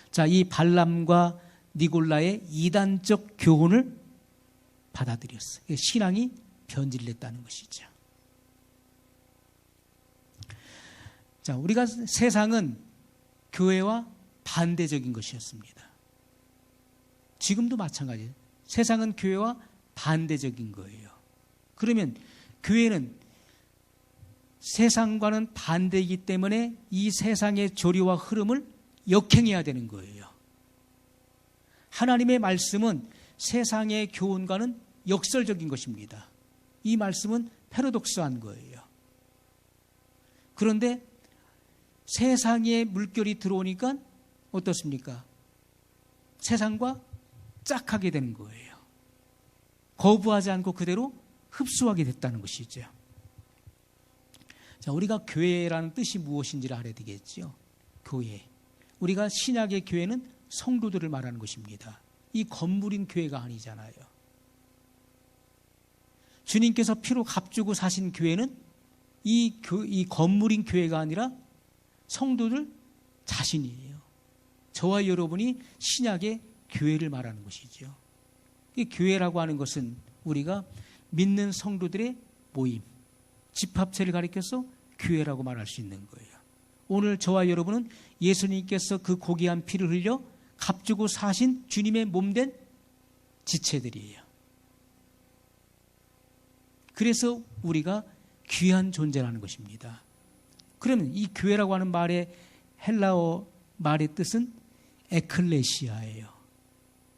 자, 이 발람과 니골라의 이단적 교훈을 받아들였어요. 신앙이 변질됐다는 것이죠. 자, 우리가 세상은 교회와 반대적인 것이었습니다. 지금도 마찬가지예요. 세상은 교회와 반대적인 거예요. 그러면 교회는 세상과는 반대이기 때문에 이 세상의 조리와 흐름을 역행해야 되는 거예요. 하나님의 말씀은 세상의 교훈과는 역설적인 것입니다. 이 말씀은 패러독스한 거예요. 그런데 세상의 물결이 들어오니까 어떻습니까? 세상과 짝하게 되는 거예요. 거부하지 않고 그대로 흡수하게 됐다는 것이죠. 자, 우리가 교회라는 뜻이 무엇인지를 알아야 되겠죠. 교회. 우리가 신약의 교회는 성도들을 말하는 것입니다. 이 건물인 교회가 아니잖아요. 주님께서 피로 값주고 사신 교회는 이 건물인 교회가 아니라 성도들 자신이에요. 저와 여러분이 신약의 교회를 말하는 것이죠. 이 교회라고 하는 것은 우리가 믿는 성도들의 모임, 집합체를 가리켜서 교회라고 말할 수 있는 거예요. 오늘 저와 여러분은 예수님께서 그 고귀한 피를 흘려 값주고 사신 주님의 몸된 지체들이에요. 그래서 우리가 귀한 존재라는 것입니다. 그러면 이 교회라고 하는 말의 헬라어 말의 뜻은 에클레시아예요.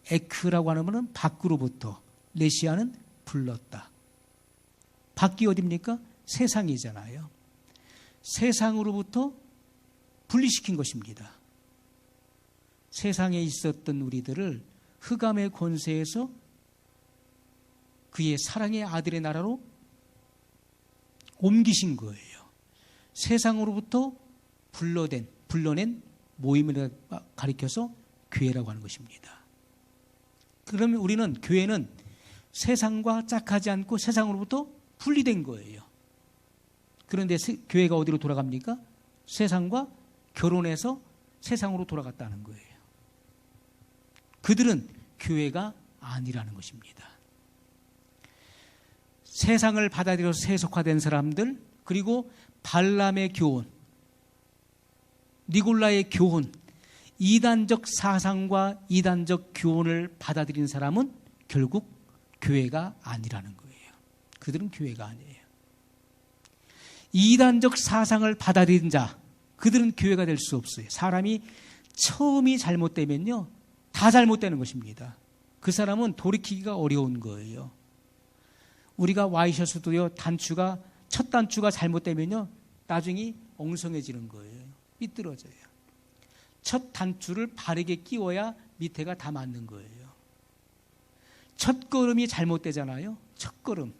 에크라고 하는 것은 밖으로부터, 레시아는 불렀다. 밖이 어디입니까? 세상이잖아요. 세상으로부터 분리시킨 것입니다. 세상에 있었던 우리들을 흑암의 권세에서 그의 사랑의 아들의 나라로 옮기신 거예요. 세상으로부터 불러낸 모임을 가리켜서 교회라고 하는 것입니다. 그러면 우리는 교회는 세상과 짝하지 않고 세상으로부터 분리된 거예요. 그런데 교회가 어디로 돌아갑니까? 세상과 결혼해서 세상으로 돌아갔다는 거예요. 그들은 교회가 아니라는 것입니다. 세상을 받아들여서 세속화된 사람들, 그리고 발람의 교훈, 니골라의 교훈, 이단적 사상과 이단적 교훈을 받아들인 사람은 결국 교회가 아니라는 거예요. 그들은 교회가 아니에요. 이단적 사상을 받아들인 자, 그들은 교회가 될 수 없어요. 사람이 처음이 잘못되면요, 다 잘못되는 것입니다. 그 사람은 돌이키기가 어려운 거예요. 우리가 와이셔츠도요, 첫 단추가 잘못되면요, 나중에 엉성해지는 거예요. 삐뚤어져요. 첫 단추를 바르게 끼워야 밑에가 다 맞는 거예요. 첫 걸음이 잘못되잖아요. 첫 걸음.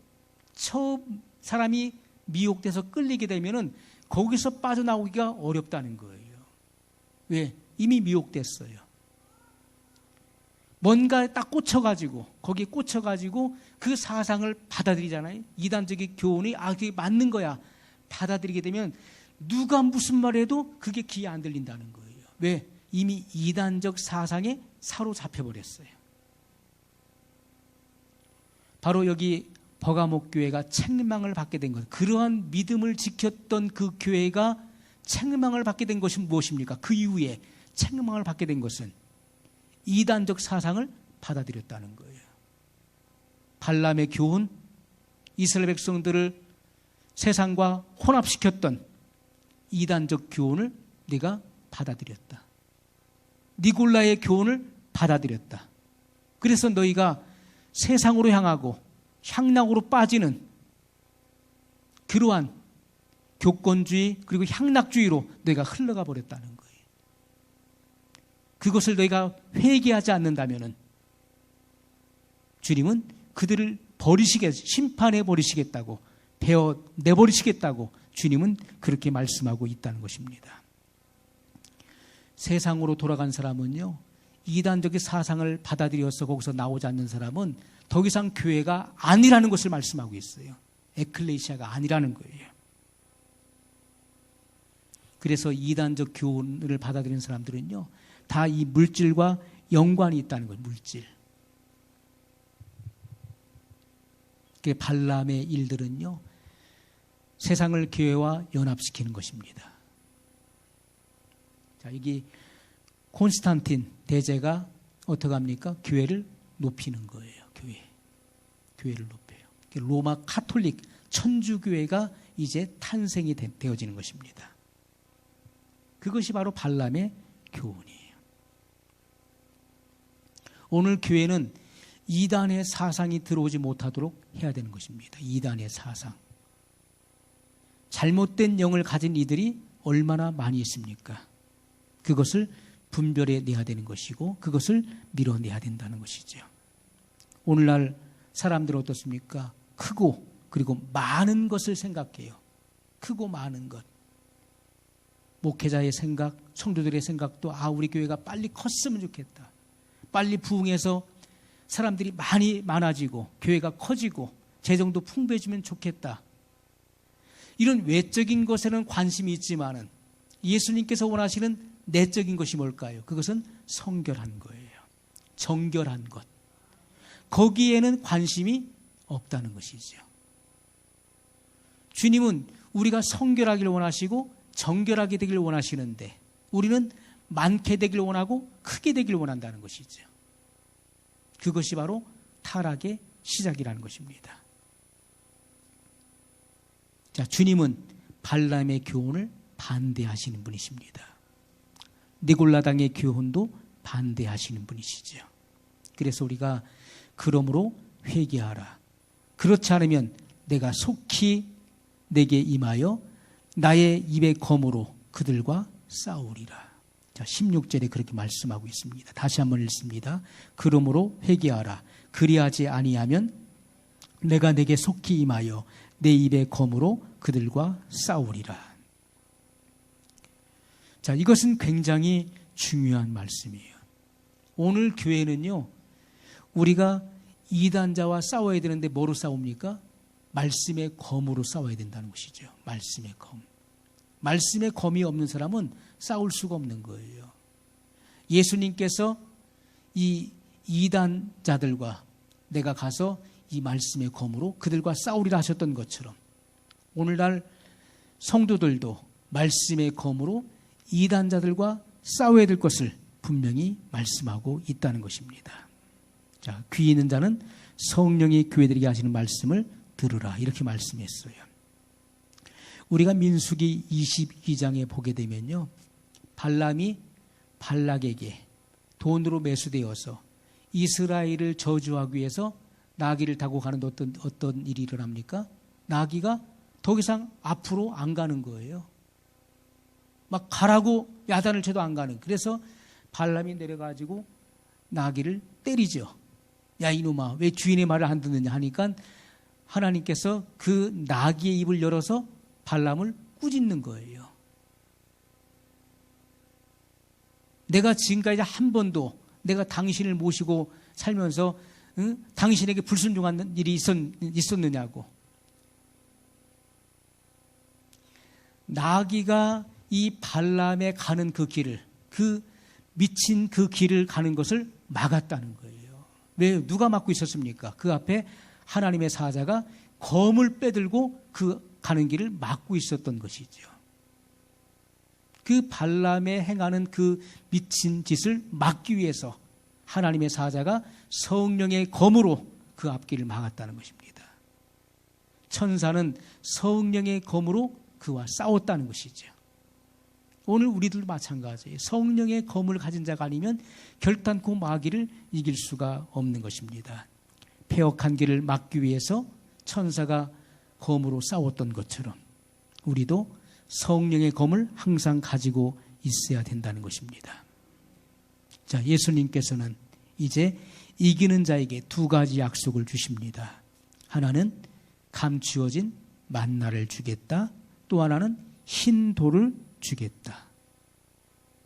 처음 사람이 미혹돼서 끌리게 되면은 거기서 빠져나오기가 어렵다는 거예요. 왜? 이미 미혹됐어요. 뭔가 딱 거기에 꽂혀가지고 그 사상을 받아들이잖아요. 이단적인 교훈이 그게 맞는 거야. 받아들이게 되면 누가 무슨 말해도 그게 귀에 안 들린다는 거예요. 왜? 이미 이단적 사상에 사로잡혀버렸어요. 바로 여기 버가목 교회가 책망을 받게 된 것, 그러한 믿음을 지켰던 그 교회가 책망을 받게 된 것은 무엇입니까? 그 이후에 책망을 받게 된 것은 이단적 사상을 받아들였다는 거예요. 발람의 교훈, 이스라엘 백성들을 세상과 혼합시켰던 이단적 교훈을 네가 받아들였다. 니골라의 교훈을 받아들였다. 그래서 너희가 세상으로 향하고 향락으로 빠지는 그러한 교권주의 그리고 향락주의로 너희가 흘러가 버렸다는 거예요. 그것을 너희가 회개하지 않는다면 주님은 그들을 심판해 버리시겠다고, 내버리시겠다고 주님은 그렇게 말씀하고 있다는 것입니다. 세상으로 돌아간 사람은요, 이단적인 사상을 받아들여서 거기서 나오지 않는 사람은 더 이상 교회가 아니라는 것을 말씀하고 있어요. 에클레시아가 아니라는 거예요. 그래서 이단적 교훈을 받아들이는 사람들은요, 다 이 물질과 연관이 있다는 거예요. 물질. 발람의 일들은요, 세상을 교회와 연합시키는 것입니다. 자, 여기 콘스탄틴 대제가 어떻게 합니까? 교회를 높이는 거예요. 교회를 높여요. 로마 카톨릭 천주교회가 이제 탄생이 되어지는 것입니다. 그것이 바로 발람의 교훈이에요. 오늘 교회는 이단의 사상이 들어오지 못하도록 해야 되는 것입니다. 이단의 사상. 잘못된 영을 가진 이들이 얼마나 많이 있습니까? 그것을 분별해 내야 되는 것이고 그것을 밀어내야 된다는 것이죠. 오늘날 사람들은 어떻습니까? 크고 그리고 많은 것을 생각해요. 크고 많은 것. 목회자의 생각, 성도들의 생각도 우리 교회가 빨리 컸으면 좋겠다. 빨리 부흥해서 사람들이 많아지고 교회가 커지고 재정도 풍부해지면 좋겠다. 이런 외적인 것에는 관심이 있지만은 예수님께서 원하시는 내적인 것이 뭘까요? 그것은 성결한 거예요. 정결한 것. 거기에는 관심이 없다는 것이죠. 주님은 우리가 성결하기를 원하시고 정결하게 되기를 원하시는데 우리는 많게 되기를 원하고 크게 되기를 원한다는 것이죠. 그것이 바로 타락의 시작이라는 것입니다. 자, 주님은 발람의 교훈을 반대하시는 분이십니다. 니골라당의 교훈도 반대하시는 분이시죠. 그래서 우리가 그러므로 회개하라. 그렇지 않으면 내가 속히 내게 임하여 나의 입의 검으로 그들과 싸우리라. 자, 16절에 그렇게 말씀하고 있습니다. 다시 한번 읽습니다. 그러므로 회개하라. 그리하지 아니하면 내가 내게 속히 임하여 내 입의 검으로 그들과 싸우리라. 자, 이것은 굉장히 중요한 말씀이에요. 오늘 교회는요, 우리가 이단자와 싸워야 되는데 뭐로 싸웁니까? 말씀의 검으로 싸워야 된다는 것이죠. 말씀의 검. 말씀의 검이 없는 사람은 싸울 수가 없는 거예요. 예수님께서 이 이단자들과 내가 가서 이 말씀의 검으로 그들과 싸우리라 하셨던 것처럼 오늘날 성도들도 말씀의 검으로 이단자들과 싸워야 될 것을 분명히 말씀하고 있다는 것입니다. 자, 귀 있는 자는 성령이 교회들에게 하시는 말씀을 들으라, 이렇게 말씀했어요. 우리가 민수기 22장에 보게 되면요, 발람이 발락에게 돈으로 매수되어서 이스라엘을 저주하기 위해서 나귀를 타고 가는데 어떤 일이 일어납니까? 나귀가 더 이상 앞으로 안 가는 거예요. 막 가라고 야단을 쳐도 안 가는. 그래서 발람이 내려가지고 나귀를 때리죠. 야, 이놈아, 왜 주인의 말을 안 듣느냐 하니까 하나님께서 그 나귀의 입을 열어서 발람을 꾸짖는 거예요. 내가 지금까지 한 번도 내가 당신을 모시고 살면서 당신에게 불순종한 일이 있었느냐고. 나귀가 이 발람에 가는 그 길을, 그 미친 그 길을 가는 것을 막았다는 거예요. 왜? 누가 막고 있었습니까? 그 앞에 하나님의 사자가 검을 빼들고 그 가는 길을 막고 있었던 것이죠. 그 발람에 행하는 그 미친 짓을 막기 위해서 하나님의 사자가 성령의 검으로 그 앞길을 막았다는 것입니다. 천사는 성령의 검으로 그와 싸웠다는 것이죠. 오늘 우리들도 마찬가지예요. 성령의 검을 가진 자가 아니면 결단코 마귀를 이길 수가 없는 것입니다. 폐역한 길을 막기 위해서 천사가 검으로 싸웠던 것처럼 우리도 성령의 검을 항상 가지고 있어야 된다는 것입니다. 자, 예수님께서는 이제 이기는 자에게 두 가지 약속을 주십니다. 하나는 감추어진 만나를 주겠다. 또 하나는 흰 돌을 주겠다.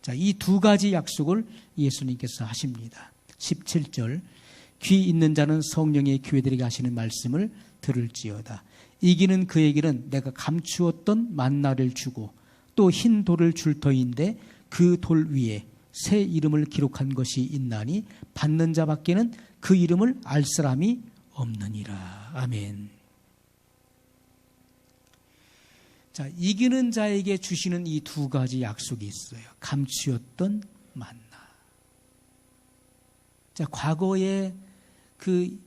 자, 이 두 가지 약속을 예수님께서 하십니다. 17절, 귀 있는 자는 성령의 교회들에게 하시는 말씀을 들을지어다. 이기는 그에게는 내가 감추었던 만나를 주고 또 흰 돌을 줄 터인데 그 돌 위에 새 이름을 기록한 것이 있나니 받는 자밖에는 그 이름을 알 사람이 없느니라. 아멘. 자, 이기는 자에게 주시는 이 두 가지 약속이 있어요. 감추었던 만나. 자, 과거에 그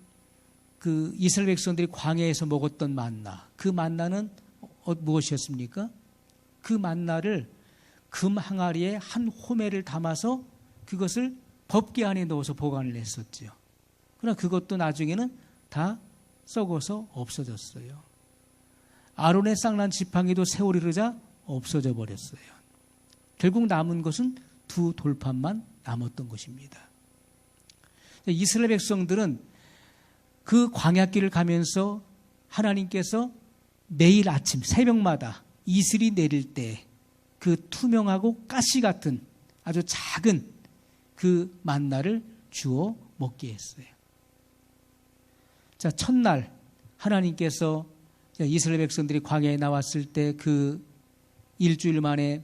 이스라엘 백성들이 광야에서 먹었던 만나, 그 만나는 무엇이었습니까? 그 만나를 금 항아리에 한 호멜을 담아서 그것을 법궤 안에 넣어서 보관을 했었죠. 그러나 그것도 나중에는 다 썩어서 없어졌어요. 아론의 쌍난 지팡이도 세월이 흐르자 없어져 버렸어요. 결국 남은 것은 두 돌판만 남았던 것입니다. 이스라엘 백성들은 그 광야길을 가면서 하나님께서 매일 아침 새벽마다 이슬이 내릴 때 그 투명하고 가시 같은 아주 작은 그 만나를 주어 먹게 했어요. 자, 첫날 하나님께서 이스라엘 백성들이 광야에 나왔을 때 그 일주일 만에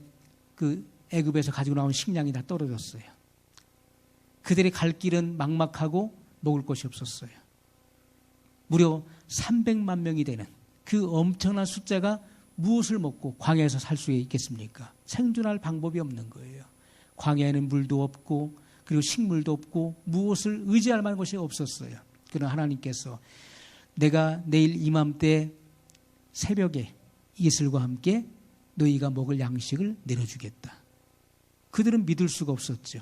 그 애굽에서 가지고 나온 식량이 다 떨어졌어요. 그들의 갈 길은 막막하고 먹을 것이 없었어요. 무려 300만 명이 되는 그 엄청난 숫자가 무엇을 먹고 광야에서 살 수 있겠습니까? 생존할 방법이 없는 거예요. 광야에는 물도 없고 그리고 식물도 없고 무엇을 의지할 만한 것이 없었어요. 그러나 하나님께서 내가 내일 이맘때 새벽에 이슬과 함께 너희가 먹을 양식을 내려주겠다. 그들은 믿을 수가 없었죠.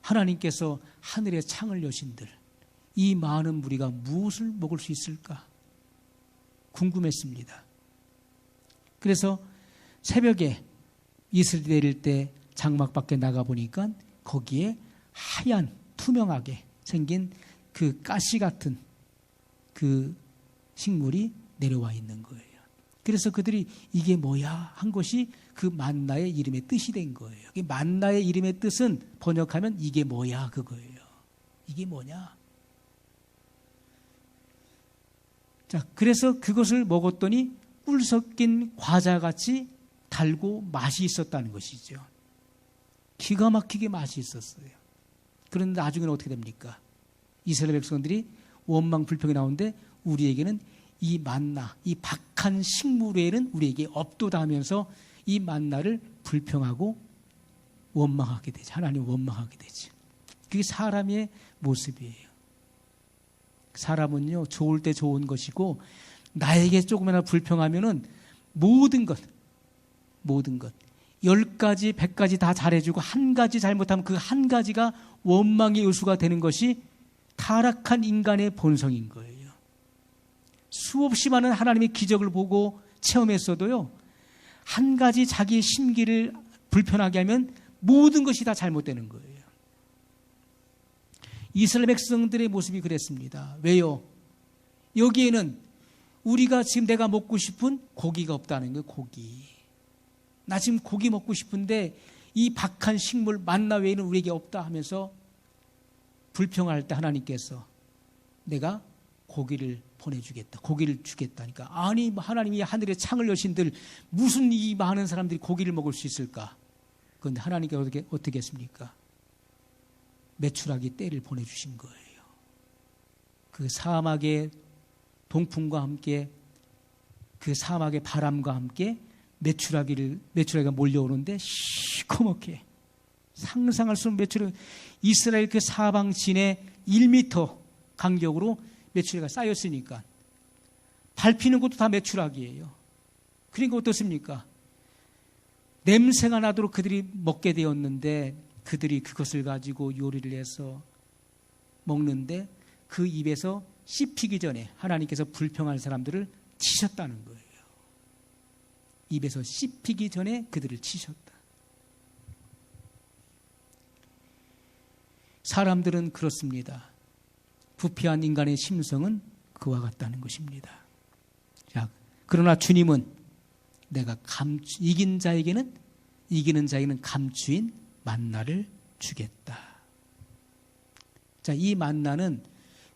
하나님께서 하늘의 창을 여신들 이 많은 무리가 무엇을 먹을 수 있을까? 궁금했습니다. 그래서 새벽에 이슬이 내릴 때 장막 밖에 나가보니까 거기에 하얀 투명하게 생긴 그 가시 같은 그 식물이 내려와 있는 거예요. 그래서 그들이 이게 뭐야 한 것이 그 만나의 이름의 뜻이 된 거예요. 만나의 이름의 뜻은 번역하면 이게 뭐야 그거예요. 이게 뭐냐. 자, 그래서 그것을 먹었더니 꿀 섞인 과자같이 달고 맛이 있었다는 것이죠. 기가 막히게 맛이 있었어요. 그런데 나중에는 어떻게 됩니까? 이스라엘 백성들이 원망 불평이 나오는데 우리에게는 이 만나, 이 박한 식물 외에는 우리에게 없도다 하면서 이 만나를 불평하고 원망하게 되죠. 하나님 원망하게 되죠. 그게 사람의 모습이에요. 사람은요, 좋을 때 좋은 것이고 나에게 조금이나 불평하면은 모든 것 10가지, 100가지 다 잘해주고 한 가지 잘못하면 그 한 가지가 원망의 요소가 되는 것이 타락한 인간의 본성인 거예요. 수없이 많은 하나님의 기적을 보고 체험했어도요, 한 가지 자기의 심기를 불편하게 하면 모든 것이 다 잘못되는 거예요. 이스라엘 백성들의 모습이 그랬습니다. 왜요? 여기에는 우리가 지금 내가 먹고 싶은 고기가 없다는 거예요. 고기. 나 지금 고기 먹고 싶은데 이 박한 식물 만나 외에는 우리에게 없다 하면서 불평할 때 하나님께서 내가 고기를 보내주겠다. 고기를 주겠다니까. 아니 하나님이 하늘의 창을 여신들 무슨 이 많은 사람들이 고기를 먹을 수 있을까? 그런데 하나님께서 어떻게 했습니까? 메추라기 떼를 보내주신 거예요. 그 사막의 동풍과 함께 그 사막의 바람과 함께 메추라기가 몰려오는데 시커멓게 상상할 수 없는 메추라기, 이스라엘 그 사방 진에 1m 간격으로 메추라기가 쌓였으니까 밟히는 것도 다 메추라기예요. 그러니까 어떻습니까? 냄새가 나도록 그들이 먹게 되었는데 그들이 그것을 가지고 요리를 해서 먹는데 그 입에서 씹히기 전에 하나님께서 불평할 사람들을 치셨다는 거예요. 입에서 씹히기 전에 그들을 치셨다. 사람들은 그렇습니다. 부패한 인간의 심성은 그와 같다는 것입니다. 자, 그러나 주님은 내가 이기는 자에게는 감추인 만나를 주겠다. 자, 이 만나는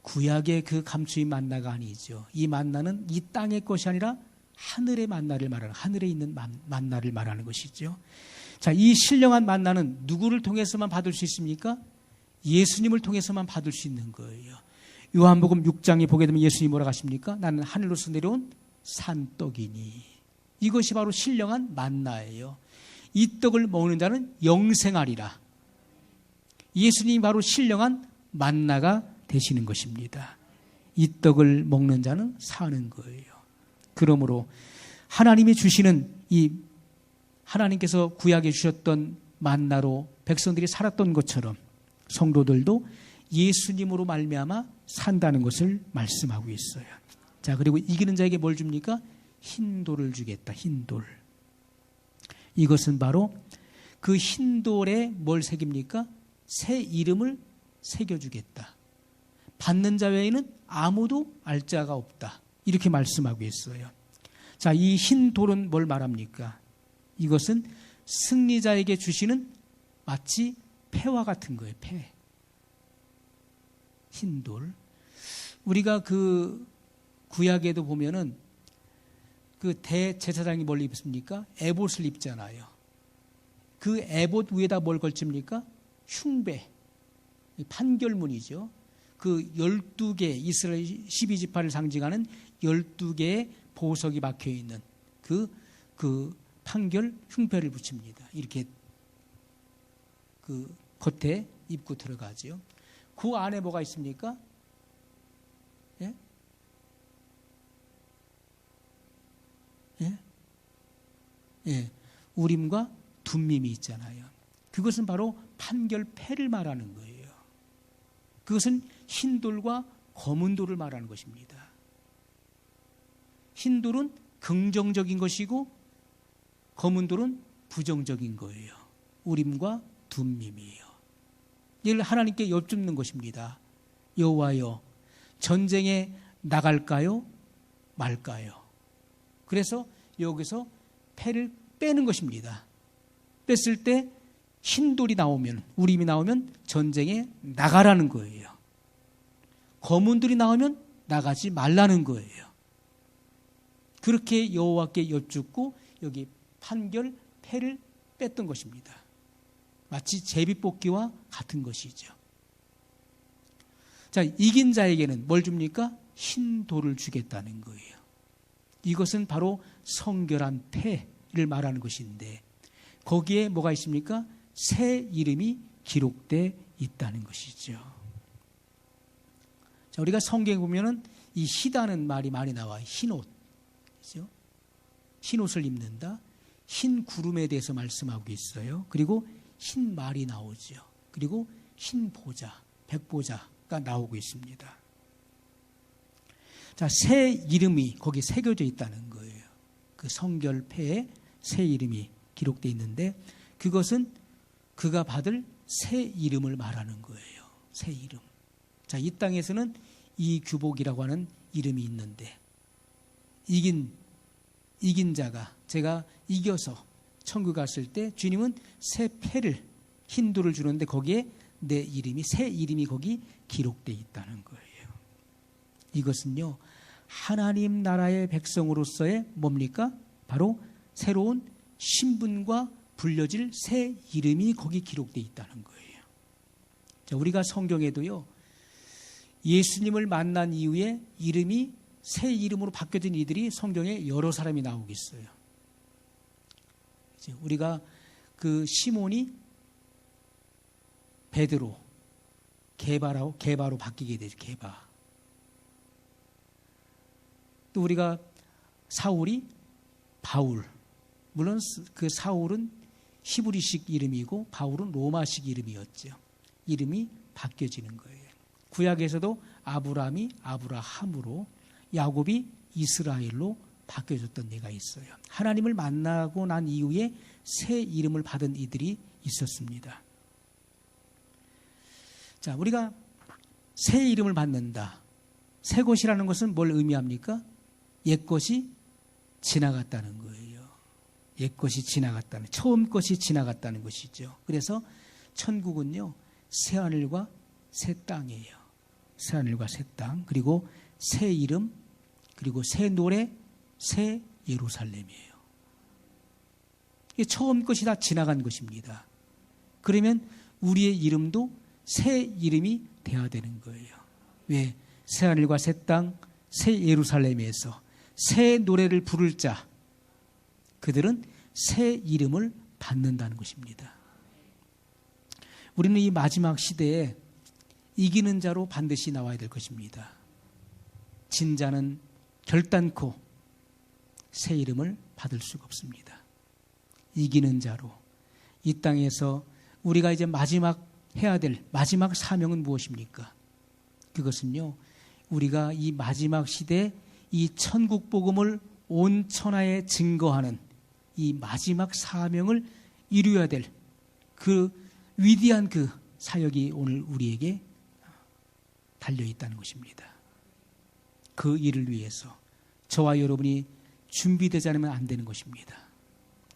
구약의 그 감추인 만나가 아니죠. 이 만나는 이 땅의 것이 아니라 하늘의 만나를 말하는, 하늘에 있는 만나를 말하는 것이죠. 자, 이 신령한 만나는 누구를 통해서만 받을 수 있습니까? 예수님을 통해서만 받을 수 있는 거예요. 요한복음 6장에 보게 되면 예수님이 뭐라고 하십니까? 나는 하늘로서 내려온 산떡이니. 이것이 바로 신령한 만나예요. 이 떡을 먹는 자는 영생하리라. 예수님이 바로 신령한 만나가 되시는 것입니다. 이 떡을 먹는 자는 사는 거예요. 그러므로 하나님이 주시는 이 하나님께서 구약에 주셨던 만나로 백성들이 살았던 것처럼 성도들도 예수님으로 말미암아 산다는 것을 말씀하고 있어요. 자, 그리고 이기는 자에게 뭘 줍니까? 흰돌을 주겠다. 흰돌. 이것은 바로 그 흰돌에 뭘 새깁니까? 새 이름을 새겨주겠다. 받는 자 외에는 아무도 알 자가 없다. 이렇게 말씀하고 있어요. 자, 이 흰돌은 뭘 말합니까? 이것은 승리자에게 주시는 마치 패와 같은 거예요. 패. 흰돌. 우리가 그 구약에도 보면은 그 대제사장이 뭘 입습니까? 에봇을 입잖아요. 그 에봇 위에다 뭘 걸칩니까? 흉배. 판결문이죠. 그 12개 이스라엘 12지파를 상징하는 12개의 보석이 박혀 있는 그 판결 흉배를 붙입니다. 이렇게 그 겉에 입고 들어가죠. 그 안에 뭐가 있습니까? 예? 예? 예. 우림과 둠밈이 있잖아요. 그것은 바로 판결패를 말하는 거예요. 그것은 흰돌과 검은돌을 말하는 것입니다. 흰돌은 긍정적인 것이고 검은 돌은 부정적인 거예요. 우림과 둠밈이에요. 이를 하나님께 여쭙는 것입니다. 여호와여, 전쟁에 나갈까요? 말까요? 그래서 여기서 패를 빼는 것입니다. 뺐을 때 흰 돌이 나오면, 우림이 나오면 전쟁에 나가라는 거예요. 검은 돌이 나오면 나가지 말라는 거예요. 그렇게 여호와께 여쭙고 여기 판결, 패를 뺐던 것입니다. 마치 제비뽑기와 같은 것이죠. 자, 이긴 자에게는 뭘 줍니까? 흰 돌을 주겠다는 거예요. 이것은 바로 성결한 패를 말하는 것인데 거기에 뭐가 있습니까? 새 이름이 기록되어 있다는 것이죠. 자, 우리가 성경에 보면은 이 희다는 말이 많이 나와요. 흰옷. 그렇죠? 흰옷을 입는다. 흰 구름에 대해서 말씀하고 있어요. 그리고 흰 말이 나오죠. 그리고 흰 보자, 백보자가 나오고 있습니다. 자, 새 이름이 거기 새겨져 있다는 거예요. 그 성결패에 새 이름이 기록되어 있는데 그것은 그가 받을 새 이름을 말하는 거예요. 새 이름. 자, 이 땅에서는 이규복이라고 하는 이름이 있는데 이긴 자가 제가 이겨서 천국 갔을 때 주님은 새 패를 흰 돌을 주는데 거기에 내 이름이 새 이름이 거기 기록되어 있다는 거예요. 이것은요 하나님 나라의 백성으로서의 뭡니까? 바로 새로운 신분과 불려질 새 이름이 거기 기록되어 있다는 거예요. 자, 우리가 성경에도요 예수님을 만난 이후에 이름이 새 이름으로 바뀌어진 이들이 성경에 여러 사람이 나오고 있어요. 우리가 그 시몬이 베드로, 게바로 바뀌게 되죠. 게바. 또 우리가 사울이 바울. 물론 그 사울은 히브리식 이름이고 바울은 로마식 이름이었죠. 이름이 바뀌어지는 거예요. 구약에서도 아브라함이 아브라함으로 야곱이 이스라엘로 바뀌어졌던 예가 있어요. 하나님을 만나고 난 이후에 새 이름을 받은 이들이 있었습니다. 자, 우리가 새 이름을 받는다. 새 것이라는 것은 뭘 의미합니까? 옛것이 지나갔다는 거예요. 옛것이 지나갔다는, 처음 것이 지나갔다는 것이죠. 그래서 천국은요, 새하늘과 새 땅이에요. 새하늘과 새 땅, 그리고 새 이름, 그리고 새 노래, 새 예루살렘이에요. 이게 처음 것이 다 지나간 것입니다. 그러면 우리의 이름도 새 이름이 돼야 되는 거예요. 왜? 새하늘과 새 땅, 새 예루살렘에서 새 노래를 부를 자, 그들은 새 이름을 받는다는 것입니다. 우리는 이 마지막 시대에 이기는 자로 반드시 나와야 될 것입니다. 진자는 결단코 새 이름을 받을 수가 없습니다. 이기는 자로 이 땅에서 우리가 이제 마지막 해야 될 마지막 사명은 무엇입니까? 그것은요, 우리가 이 마지막 시대에 이 천국 복음을 온 천하에 증거하는 이 마지막 사명을 이루어야 될 그 위대한 그 사역이 오늘 우리에게 달려있다는 것입니다. 그 일을 위해서 저와 여러분이 준비되지 않으면 안 되는 것입니다.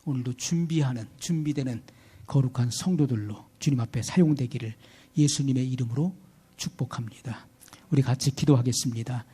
오늘도 준비되는 거룩한 성도들로 주님 앞에 사용되기를 예수님의 이름으로 축복합니다. 우리 같이 기도하겠습니다.